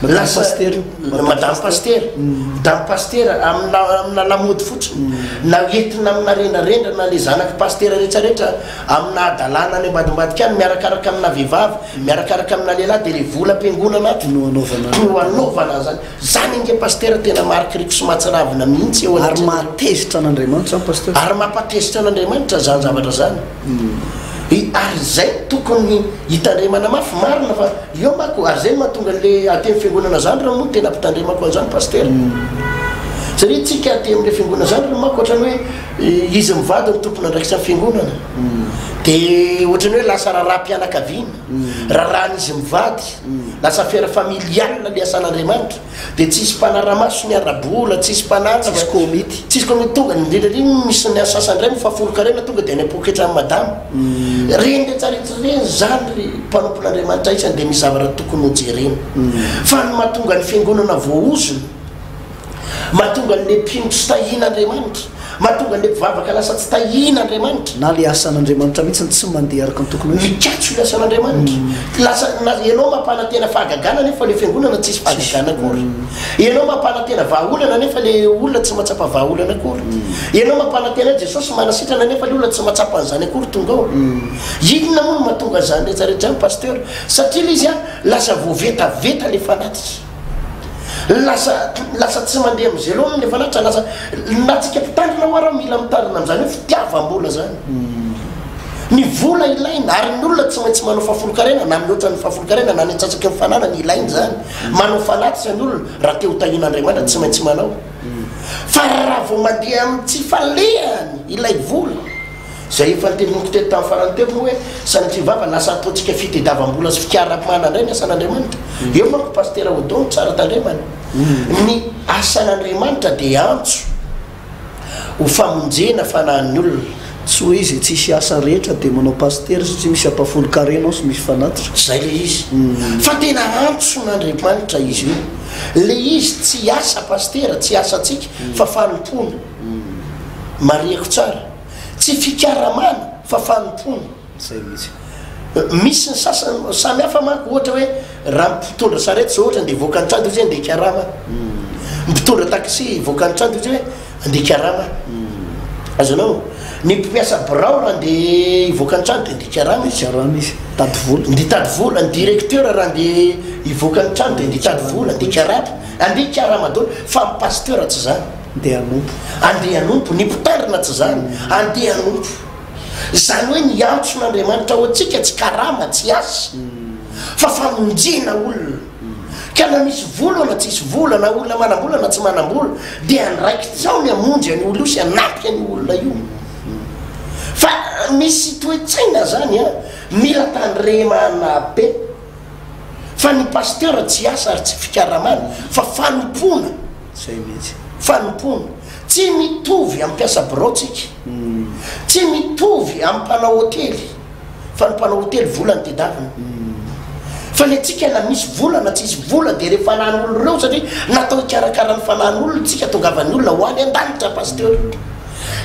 lasa madame paster dame paster amina lamody fotsiny na entina amina rendrarendra na le zanaky paster rehetrarehetra amina adalana any ambadimbadika any miarakaraka amina vehivavy miarakaraka amina lehilahy dia le vola am-piangonana aty no anaovana zany zany nge paster tena marikiriko sy mahatsiravina mihitsy eo ary mahatezitra an'Andriamanitra paster ary mampatezitra an'Andriamanitra zany zavatra zany ary zay tokony hitandremana mafy marina fa io mako ary zay mahatonga le aty amin'ny fiangonana zany raha moa tena ampitandremako an'izany paster satria tsika aty amin'le fiangonana zany raha mako ohatrany hoe izy mivady ny tompona andraikitra amin'ny fiangonana dia ohatrany hoe lasa raha-pianakaviana rahan'izy mivady lasa fiara familiale le asan'andriamanitra dia tsisy mpanaramaso ny arabola tsisy mpananja tsisy komity tonga indrindrandriny misy ny asasandray mifafolo-karena tonga dia any apoketra amin'ny madama reny le tsaretrareny zany ry mpanompon'andriamanitra isany dia misy zavatra tokony hojerena fa ny mahatonga ny fiangonana voaozony mahatonga n'le mpino tsy tahian'andriamanitra mahatonga n'le mpivavaka lasa tsy tahian'andriamanitra na le asan'andriamanitra mihitsy tsy mandeha araka ny tokony hoe mikatso le asan'andriamanitra lasa ianao mampanatena fahagagana nefa le fiangonana tsisy fahagagana akory ianao mampanatena vahaolana nefa le olona tsy matsapa vahaolana akory ianao mampanatena jesosy manasitrana nefa le olona tsy matsapa an'izany akory tonga ao inona moa no mahatonga zany rehetrarehetra zany pasteur satria le izy a lasa voavetaveta le fanatitra lasa tsy mandeha am'izay aloha le fanatitra lasa natsika mpitandrina oara mila mitandrina am'izany hoe fitiavam-bola zany ny vola ilaina ary ny olona tsy maintsy manao fahafolo-karena na mihoatra ny fahafolo-karena na ny antsasaky mifanana ny ilainy zany manao fanatitra ny olona raha teo tahian'andriamanitra tsy maintsy manao fa raha vao mandeha amin'ny tsy falehany ilay vola zay efa nitelinoko teto tamin'ny farany teo moa hoe sanatria vava lasa ataontsika fitediavam-bola sy fikara-mana indray ny asan'andriamanitra eo manko pastera odon tsara tandremana ny asan'andriamanitra dia antso ho famonjena fanahin'ny olona tsy hoe izy tsisy asa rehetra dia manao paster satria misy ampafolo-karenao sy misy fanatitra zay le izy fa tena antso n'andriamanitra izy io le izy tsy asa pastera tsy asatsika fa fanompona mariako tsara tsy fikaramana fa fanompona zay mihitsy misy ny sasany samy hafa manko ohatra hoe raha mpitondra sarety zao ohatra dia voaka ny trano izy andeha karama mpitondra taxi voaka ny trano izy hoe andeha karama azonao ny mpiasa birao raha andeha ivoaka ny trano dia andeha karama izy karama izy tady vola andeha tady vola ny directeur raha andeha ivoaka ny trano dia andeha tady vola andeha karama andeha karama daholo fa ny pasteur tsy zany andeha anompo andeha anompo ny mpitandrina tsy zany andeha anompo zany hoe ny antso n'andriamanitra ho atsika tsy karama tsy asa fa famonjena olona ka na misy vola na tsisy vola na olona manam-bola na tsy manam-bola dia andraikitsao ny amonjy any olo io sy anampy any olona io fa misy toetsaina zany a mila tandremana be fa ny pasteur tsy asa ary tsy fikaramana fa fanompona zay mihitsy fanompona tsy mitovy ampiasa brotsika tsy mitovy ampanao hotely fa ny mpanao hotely vola ny tedavina fa le tsika na misy vola na tsisy vola dia rehefa fanan'olo reo satria natao hikarakara ny fanan'olo tsika tongavan'ny olona ho any an-danitra pasteur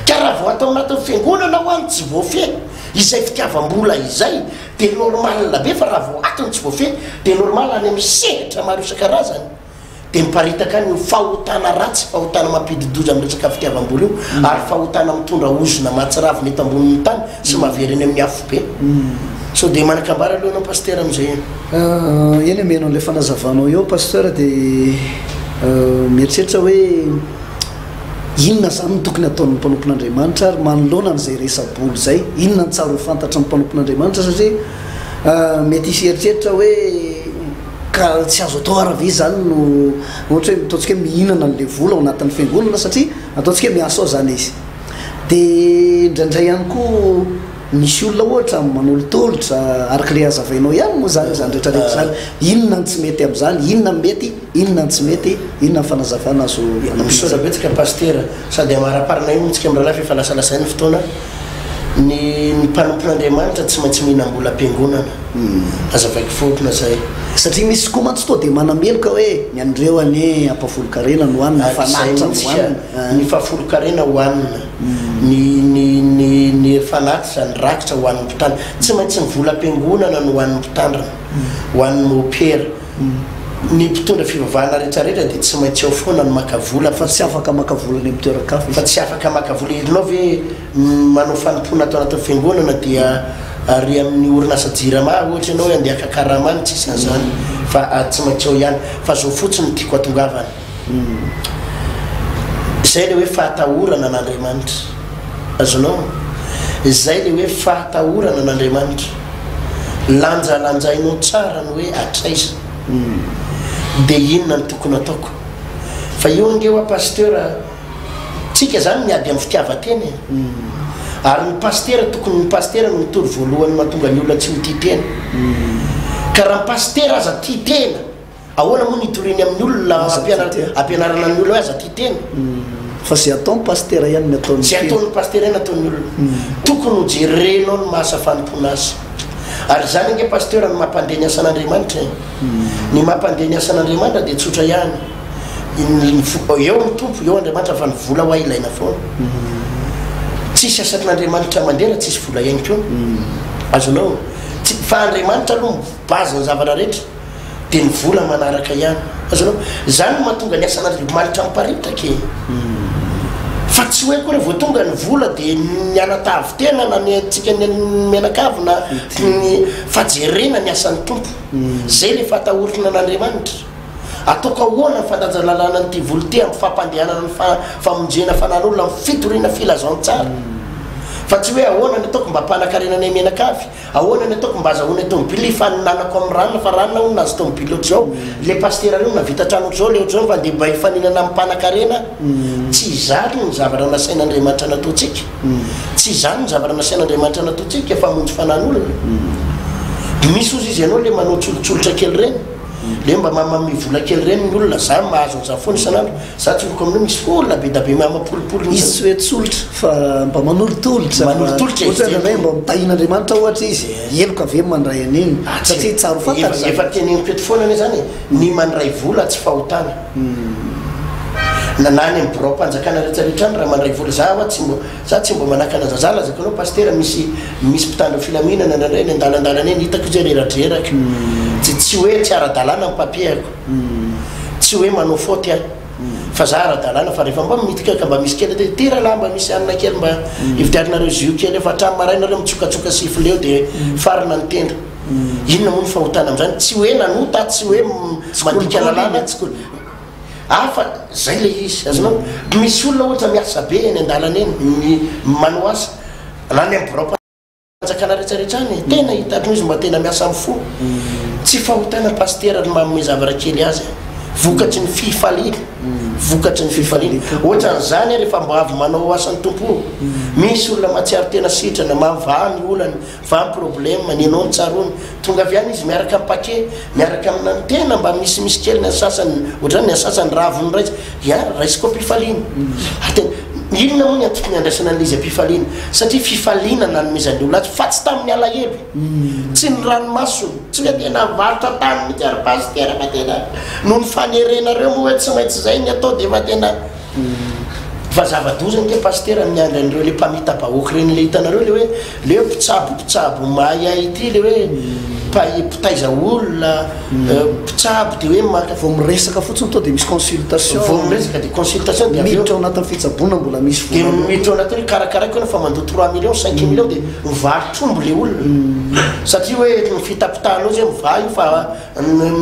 ka raha vao atao anatin'ny fiangonana ho any tsy voafeh izay fitiavam-bola izay dia normalna be fa raha vao atony tsy voafeh dia normal any amin'ny sehatra maro isan-karazany dia miparitaka ny fahotana ratsy fahotana mampididoza amin'ny resaka fitiavam-bola io ary fahotana mitondra ozona mahatsiravina eto ambonin'ny tany sy mahavereny amin'ny afo be so dia manakambara aloha anao pasteur amin'izay eny amenao an'ilay fanazavanao eo pasteur dia mieritreritra hoe inona zany no tokony ataon'ny mpanompon'andriamanitra ary manoloana n'izay resaboly zay inona ny tsara ho fantatra ny mpanompon'andriamanitra satria mety isy eritreritra hoe ka tsy azo atao arave zany no ohatra hoe ataontsika hoe mihinana n'le vola ao anatin'ny fiangonana satria ataontsika hoe miasa ao zany izy dia indraindray ihany koa misy olona ohatra manolotolotra araka le azavainao ihany moa zany zany rehetrarehetra zany inona ny tsy mety amin'izany inona mety inona ny tsy mety inona ny fanazavana azo misozabetsika pasteur sady amaraparina io ntsika amin'ny rahalahy efa lasalasainy fotoana ny mpanompon'andriamanitra tsy maintsy mihinam-bola am-piangonana azavaiko fotona zay satria misy koa mantsy toa dia manameloka hoe ny andreo ane ampafolo-karena no hanina fanatitra no hanina ny fahafolo-karena ho hanina ny fanatitra ny rakitra ho han'ny mpitandrina tsy maintsy ny vola am-piangonana no han'ny mpitandrina ho han'ny opera ny mpitondra fivavahana rehetrarehetra dia tsy maintsy ao foana ny makavola fa tsy afaka makavola ny mitoeran-kafa fa tsy afaka makavola irinao ve manao fanompona atao anatin'ny fiangonana dia ary amin'ny orinasa jirama ohatra ianao hoe andeha kakaramany tsisy an'izany fa tsy maintsy ao ihany fa zao fotsiny tiako atongavana zay le hoe fahatahorana n'andriamanitra azonao zay le hoe fahatahorana n'Andriamanitra lanjalanjainao tsara ny hoe atraiza dia inona ny tokony ataoko fa io angeo a pasteur tsika zany miady amin'ny fitiavan-tena ary ny pasteur tokony ny pasteur no mitory voalohany mahatonga ny olona tsy ho tia tena ka raha ny pasteur aza tia tena ahoana moa nitoriny amin'ny olona ampianarana ny olona hoe aza tia tena fa zay ataony pasteur ihany ny ataony zay ataony pasteur ihany ataony olona tokony ho jerenao ny mahasafanipona azy ary zany ange pasteur ny mampandeha ny asan'Andriamanitra ny mampandeha ny asan'Andriamanitra dia tsotra ihany eo ny tompo eo Andriamanitra fa ny vola ho ilaina foana tsisy asan'Andriamanitra mandeha tsisy vola ihany koa azonao fa Andriamanitra aloha bazy ny zavatra rehetra dia ny vola manaraka ihany azonao zany mahatonga ny asan'Andriamanitra miparitaka fa tsy hoe koa rehefa tonga ny vola dia ny anatavy tena na ny antsika ny menakavy na ny fajerena ny asan'ny tompo zay le fatahorana n'Andriamanitra ataoko ahoana ny fandanjalalana nyity volo ty amin'ny fampandehanana ny famonjena fanan'olona amin'ny fitoriana filazantsara fa tsy hoe ahoana ny ataoko mba mpanankarena ny menakavy ahoana ny ataoko mba azahoana tomobily fa ninanako amin'ny ranona fa ranona ho nazy tomobily ohatr'izao le pasteur io navita trano ohatr'izao le ohatr'izao fa dia mba hifaninana amin'ny mpanakarena tsy izany ny zavatra nasain'Andriamanitra nataontsika tsy izany ny zavatra nasain'Andriamanitra nataontsika fa monjy fanan'olona misy ozy izy ianao le manao tsolotsolotra kely reny le mba mamamivola kely reny ny olona za mahazo ny zafony isan'andro za tsoloko amin'io misy olona be da be mamapolopolo izy tsy hoe tsolotra fa mba manolotolotra ohatrany mba mitahin'Andriamanitra ohatra izy eloka ave mandray an'iny satria tsaro fantatra efa teneny pety foana ane zany ny mandray vola tsy fahotana nanany amin'ny birao mpanjakana rehetrarehetra any raha mandray vola za tsy mbo manaka anazy za lazakanao pasteur misy mpitandro filaminana nandray ny andalandalana eny hitako zay reradreraka tsy hoe tsy ara-dalàna ny papiako tsy hoe manao faute a fa za ara-dalàna fa rehefa mba mitika ka mba misy kely tira laha mba misy anina kely mba ividiarinareo zio kely efa hatramy marainareo mitsokatsoka sifleo dia farina ny tendra inona moa ny fahotana am'zany tsy hoe nanota tsy hoe mandika lalàna fa zay le izy azonao misy olona ohatra miasa be eny andalana eny ny manao asa na ny ambirao mpanjakana rehetrarehetra any tena hitano izy mba tena miasa amin'ny fo tsy fahotana pasteur ny manome zavatra kely azy vokatry ny fifaliana vokatry ny fifaliana ohatran'izany rehefa mba avy manao asan'ny tompo misy olona matsiaro tena sitrana mavaha ny olany va ny problème ny anao ny tsarony tonga avy any izy miaraka amin'ny paquet miaraka amina ny tena mba misimisy kely ny asasany ohatrany ny asasany ravony raitsy raisiko am-pifaliana inona moa ny antoko ny andraisana an'izy am-pifaliana satria fifaliana nanomezany olona azy fa tsy tamin'ny alahelo tsy ny ranomasony tsy hoe tena varotra tany mitsy ary pasteur fa tena no ny fanerenareo moa hoe tsy maintsy zay ny atao dia fa tena fa zava-doza nke pasteur amin'ny andro an'ireo le mpamita-bahoaka reny le hitanareo le hoe le hoe mpitsabo mahay ity le hoe mpitaiza olona mpitsabo dia hoe vao miresaka fotsiny to dia misy consultation vao miresaka dia consultation dia miditra ao anatin'ny fitsaboana mbola misy dia miditra ao anatin'ny karakaraiko ena fa mandoa 3 millions 5 millions dia mivarotrombo le olona satria hoe ny fitapitahanao zay mivaha io fa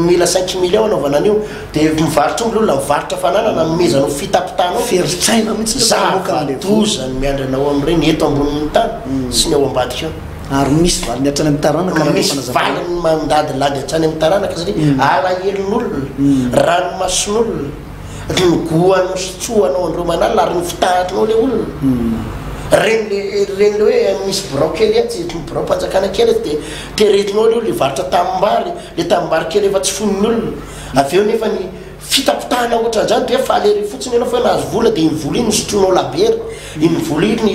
mila 5 millions anaovana an'io dia mivarotrombo le olona mivarotra fananana mezanao fitapitahanao feritsaina mihitsy zava-doza ny miandranao amin'ireny eto ambonin'ny tany sy ny ao ambadika ao ary misy valiny hatrany amin'ny taranaka misy valiny mandadilady hatrany amin'ny taranaka satria alahelon'olona ranomason'olona ny goanao sotsoanao andreo manala ary ny fitahatrinao le olona reny le hoe misy birao kely atsy birao mpanjakana kely dia teretinao le olona varotra tamimbary le tamimbary kely efa tsy foniny olona avy eo nefa ny fitapitahana ohatra zany dia fa alery fotsiny anao fa nahazo vola dia iny vola iny nysotronao labery iny vola iny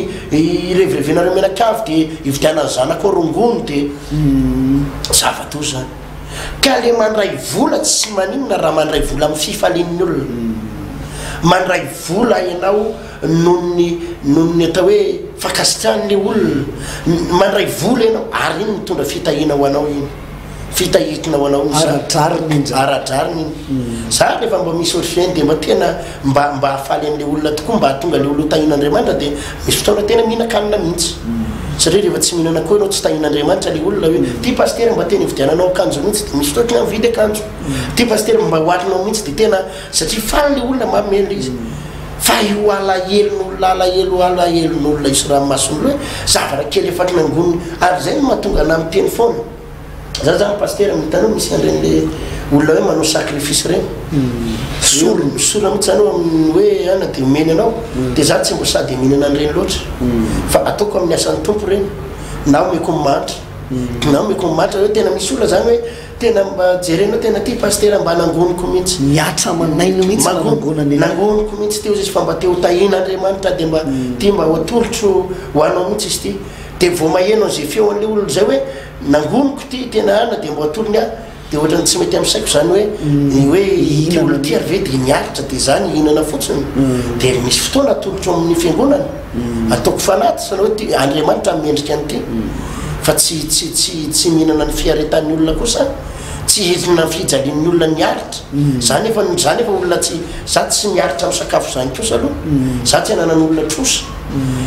irevirevenareo menakavy dia ividianany zanako rongony dia zava-doza zany ka le mandray vola tsy maninona raha mandray vola amin'ny fifalian'ny olona mandray vola ianao nony atao hoe fakasitrahan'le olona mandray vola ianao ary iny mitondra fitahina ho anao iny fitahitina ho anao aradrariny iny za rehefa mba misy otrany dia mba tena mba hafaly an'le olona tokoa mba hatonga le olona tahin'Andriamanitra dia misy fotoana tena mihinan-kanina mihitsy satria rehefa tsy mihinana koa ianao tsy tahin'Andriamanitra le olona hoe ty pasteur mba tena hividiananao akanjo mihitsy dia misy fotoana tena mividy akanjo ty pasteur mba hoalinao mihitsy dia tena satria faly le olona mamela izy fa io alahelon'olona isy ranomason'olo hoe zavatra kely efatry nangony ary zay no mahatonga ana miteny foana za zany pasteur mitanao misy an'ireny olona hoe manao sacrifice reny sola mihitsy anao hoe ana de meny anao de za tsy mbo sady mihinana an'ireny loatra fa ataoko amin'ny asan'ny tompo reny nao meko mimatra hoe tena misy olona zany hoe tena mba jerenao tena ty pasteur mba nangoniko mihitsy miatra manaino mihitsy nangoniko mihitsy teo izy fa mba teo tahina andriamanitra de mba ty mba atolotro hoanao mihitsy izy ty de vo maheno zay feo an'le olona zay hoe nangoniko ty tena ana de mba atolony a de ohatrany tsy mety amin'ny saiko zany hoe ty olona ty ary ve de miaritra de zany ihinana fotsiny de misy fotoana atolotro amin'ny fiangonana ataoko fanaty sana hoe ty andriamanitra mendrika an'ity fa tsy mihinana ny fiaretan'ny olona kosa tsy hezina fijalian'ny olona miaritra zany efa olona za tsy miaritra amin'ny sakafo zany kosa aloha za tsy ananan'olona trosa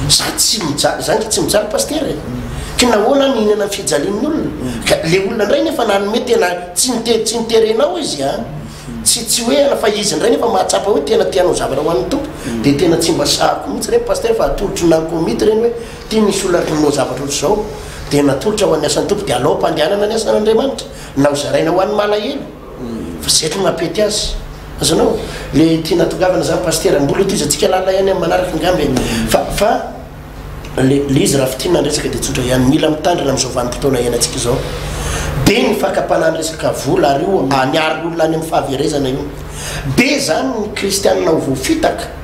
zany tsy mijaly pasteur ka nahoana mihinana ny fijalian'ny olona ka le olona ndray nefa nanome tena tsy niterenao izy a tsy hoe ana fa izy ndray nefa mahatsapa hoe tena tianao zavatra ho an'ny tompo de tena tsy mba sahako mihitsy reny pasteur fa atolotro nankomity reny hoe ty misy olona rinao zavatra ohatr' zao de natolotra ho an'ny asan'ny tompo de alao mpandehanana ny asan'andriamanitra na ho zaraina ho an'ny malahelo fa zay tro mampety azy azanao le tia natongavana zany pasteur mbola toizatsika lala ihany amin'ny manaraka ngamby fa le izy raha fitina resaka de tsotra ihany mila mitandrina am'izao vanim-potoana iainantsika zao be ny fakapanany resaka vola ary io aniary olona any amin'ny fahaverezana io be zany ny kristianina ho voafitaka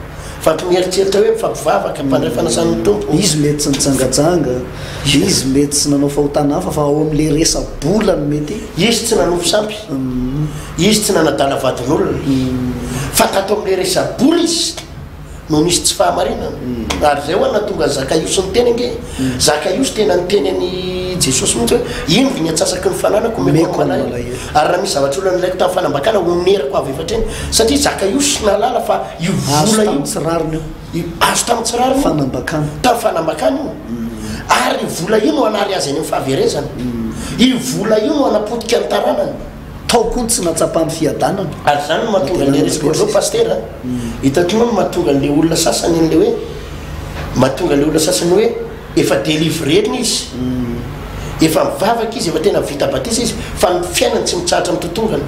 fampimeritseritra hoe mifampivavaka mpandray fanasan'ny tompo izy mety tsy nitsangajanga izy mety tsy nanao fahotana hafa fa ao am'le resa-bolany mety izy tsy nanofo sampy izy tsy nanadala vadin'olona fa tato am'le resa-bola izy no nisy tsy fahamarinana ary zay ho anatonga zakaiosy ny teny ange zakaiosy tena nyteny any jesosy mihitsy hoe ino ny atsasaky ny fananako meko malay ary raha misy zavatra olona ndraiky tamin'ny fanambakana onerako avy efatreny satria zakaiosy nalala fa io vola io tsirariny azo tamin'ny tsirariny fanambakana tamin'ny fanambakana io ary vola io no anary azy any amin'ny fahaverezana io vola io no anapotika ny taranany taoko ny tsy natsapany fiadanana ary zany no mahatonga le resaka zao pasteur hitatona no mahatonga le olona sasany an'le hoe mahatonga le olona sasany hoe efa délivreny izy efa mivavaka izy efa tena vita batisa izy fa ny fiainany tsy mitsahatra amin'ny totongana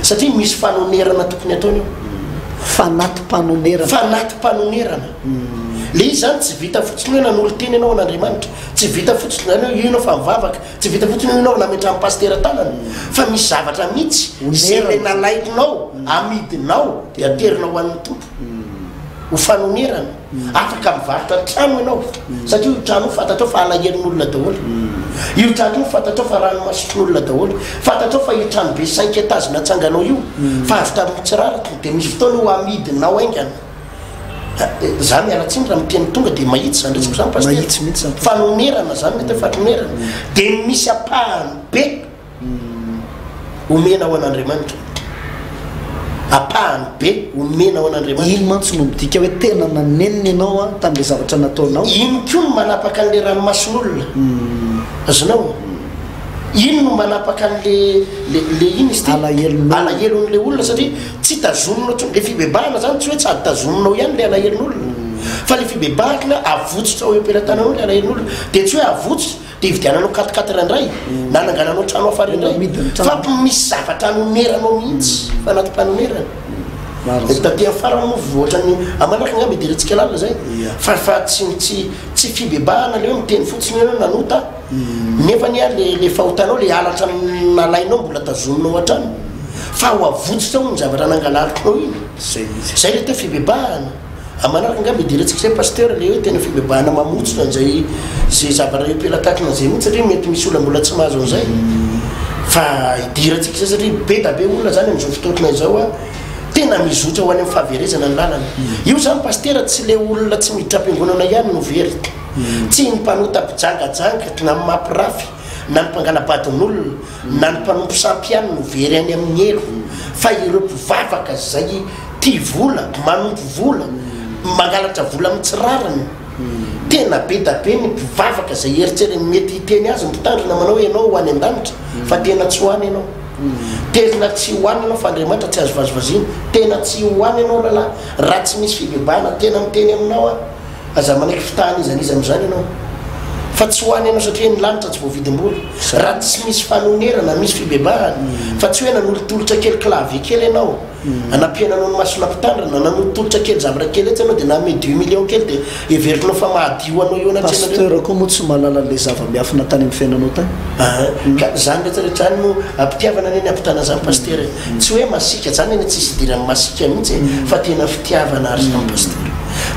satria misy fanonerana tokony ataony io fanatim-panonerana le izy zany tsy vita fotsiny hoe nanolo teny ianao an'andriamanitra tsy vita fotsiny zany hoe inao fa mivavaka tsy vita fotsiny hoe inao nametra amin'ny pasteur tanana fa misy zavatra mihitsy zay le nalaikinao amidinao de aterinao ho an'ny tompo ho fanonerana afaka mivarotra trano ianao satria io trano fantatrao fa alahelon'olona daholo io trano fantatrao fa ranomasotron'olona daholo fantatrao fa io trano be 5 étage natsanganao io fa azo tamin'ny tsiraraka de misy fotoana ho amidinao aingana za mialatsiny raha miteny tonga de mahitsy zany resiko zany pasteur fanonerana zany mety fanonerana de misy apahany be omena ho an'andriamanitra apahany be omena ho an'andriamanitra ino mantsy no midika hoe tena nanenina ianao a tamin'le zavatra nataonao ino ko no manapaka an'le ranomason'olona azonao ino no manapaka an'le ino izy ty alahelon'le olona satria tsy tazoninao tso le fibebahana zany tsy hoe tsy ady tazoninao ihany le alahelon'olona fa le fibebahakina avotsitra ao empelantananao le alahelon'olona de tsy hoe avotsitra de ividiananao 4 randray na nangalanao trano hafa rendray fa misy zavatra anoneranao mihitsy fa anatim-panonerana tatia farany mo voatrany amanaraka angamba idirentsika lalina zay fa tsy fibebahana le hoe miteny fotsiny anao nanota nefa ny a le fahotanao le alatra nalainao mbola tazoninao atrano fa ho avotsitra ao ny zavatra nangalalikonao iny zay le te fibebahana amanaraka angamba idirentsika zay pasteur le hoe tena fibebahana mamotsitra an'zay zavatra epelatakina zay mihitsy satria mety misy olona mbola tsy mahazo an'izay fa idirentsika zay satria be da be olona zany am'izao fotoatrina izao a tena mizotra ho any amin'ny fahaverezana ny lalana io zany pasteur tsy le olona tsy miditra am-piangonana ihany no very tsy ny mpanota mpijangajanga na mampirafy na ny mpangalabadin'olona na ny mpanompo sampiany no very any amin'ny elo fa ireo mpivavaka zay tia vola manompo vola mangalatra vola mitsirarany tena be da be ny mpivavaka zay eritseriny mety hiteny azy mitandrina manao hoe ianao ho any an-danitra fa tena tsy ho any ianao tena tsy hoany anao fa andriamanitra tsy azo vazovaziny tena tsy hoany anao lalahy raha tsy misy fibebahana tena miteny aminao a aza manaiky fitahana izanizy am'izany ianao fa tsy hoany anao satria ny lanitra tsy voavidim-bola raha tsy misy fanonerana misy fibebahana fa tsy hoe nanolotolotra kely clavie kely ianao anampiananao ny masonampitandrina nanolotolotra kely zavatra kely etsy anao dia name 2 million kely dia everinao fa mahadio anao eo pasteur koa moa tsy malala le zava-miafina tany amin'ny fiainanao tany ka zany rehetrarehetra zany no ampitiavana neny ampitana zany pasteur tsy hoe masika zany eny tsisy idirany masika mihitsy fa tena fitiavana ary zany pasteur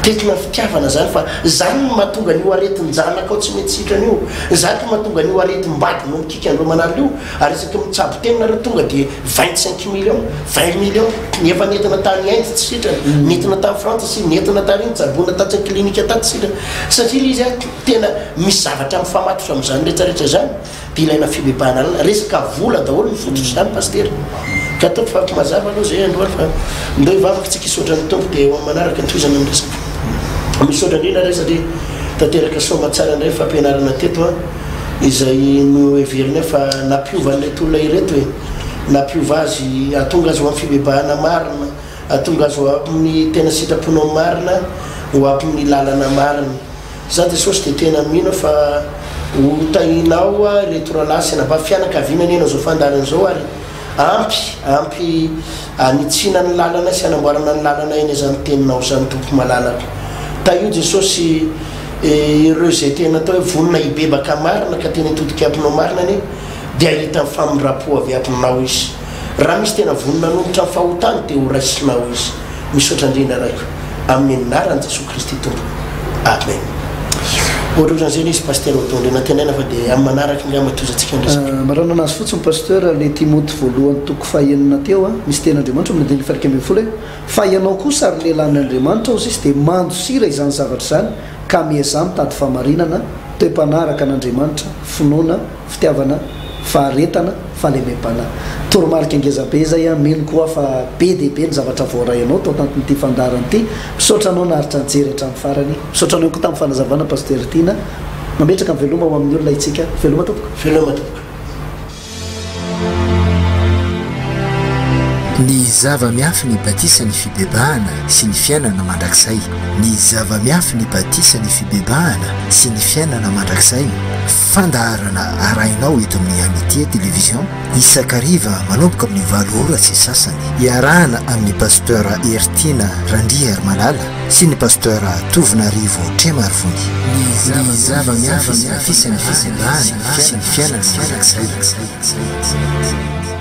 tetina fitiavana zany fa zany no mahatonga nio aretin-janaka ao tsy mety sitrana io zany no mahatonga nio aretim-bady no mikika andreo manalo io ary isaky mitsabo teninareo tonga dia 25 million 20 million nefa nentina tany Inde tsy sitrana nentina tany Frantsa sy nentina tany iny jabona tatsy klinika taty sitrana satria izy tena misy zavatra mifamatotra amin'izany rehetrarehetra zany dia ilaina fibebahana alina resaka vola daholo ny fototry zany pasteur ka ataoko fampimazava aloha zay androany fa ndeo ivavaka tsika isotra ny tompo dia manaraka nitoizana amin'ny resaka misotra indrindra ray satria tanteraka soma tsara indray fampianarana teto a izay no everina fa nampiova an'ilay tolona ireto hoe nampiova azy atonga azy ho amin'ny fibebahana marina atonga azy ho amin'ny tena sitraponao marina ho amin'ny lalana marina za dia sosy dia tena mino fa hotahinao a reto ralasy namba fianakaviana nena zao fandarana zao ary ampy anitsina ny lalana sy anamboarana ny lalana eny zany teninao zany tompo malalako ta io jesosy ireo zay tena atao hoe vonina hibebaka marina ka tena hitodika ampinao marina any dia ahita famindra-po avy ampinao izy raha misy tena vonina nombotra ny fahotany dia ho raisinao izy misaotra indrindra raiko amin'ny anaran'i Jesosy Kristy tompo amen ohatrohatran'izay izy pasteur otondre natenaina fa dia amin'ny manaraka nga matozatsika andresaka marana anazy fotsiny pasteur le timoty voalohany toko fahenina teo a misy ten'andriamanitra amin'ny diny farika ambin'ny folo hoe fa ianao kosa ary lehilahin'andriamanitra ozy izy dia mandosira izany zavatra zany ka miaza mitady famarinana toe-panaraka an'andriamanitra finoana fitiavana faharetana fahalemem-panahy toromarika angezabe zay a mino koa fa be dehibe ny zavatra voarayanao tao tantin'ity fandarany ity misaotra anao naharitra nijery hatramin'ny farany misaotra anao koa tamin'ny fanazavana pasteur tina mametraka amin'ny veloma ho amin'ny olona itsika veloma tompoko veloma tompoko ny zava-miafy ny batisa ny fibebahana sy ny fiainana mandrakizay ny zava-miafy ny batisa ny fibebahana sy ny fiainana mandrakizay fandaharana arahinao eto amin'ny amitié télévision isakariva manomboka amin'ny 7 ora sy sasany iarahana amin'ny pasteur Ertina Randrier Malala sy ny pasteur Tovinarivo Tremarvony ny zava-miafy ny batisa ny fibebahana sy ny fiainana mandrakizay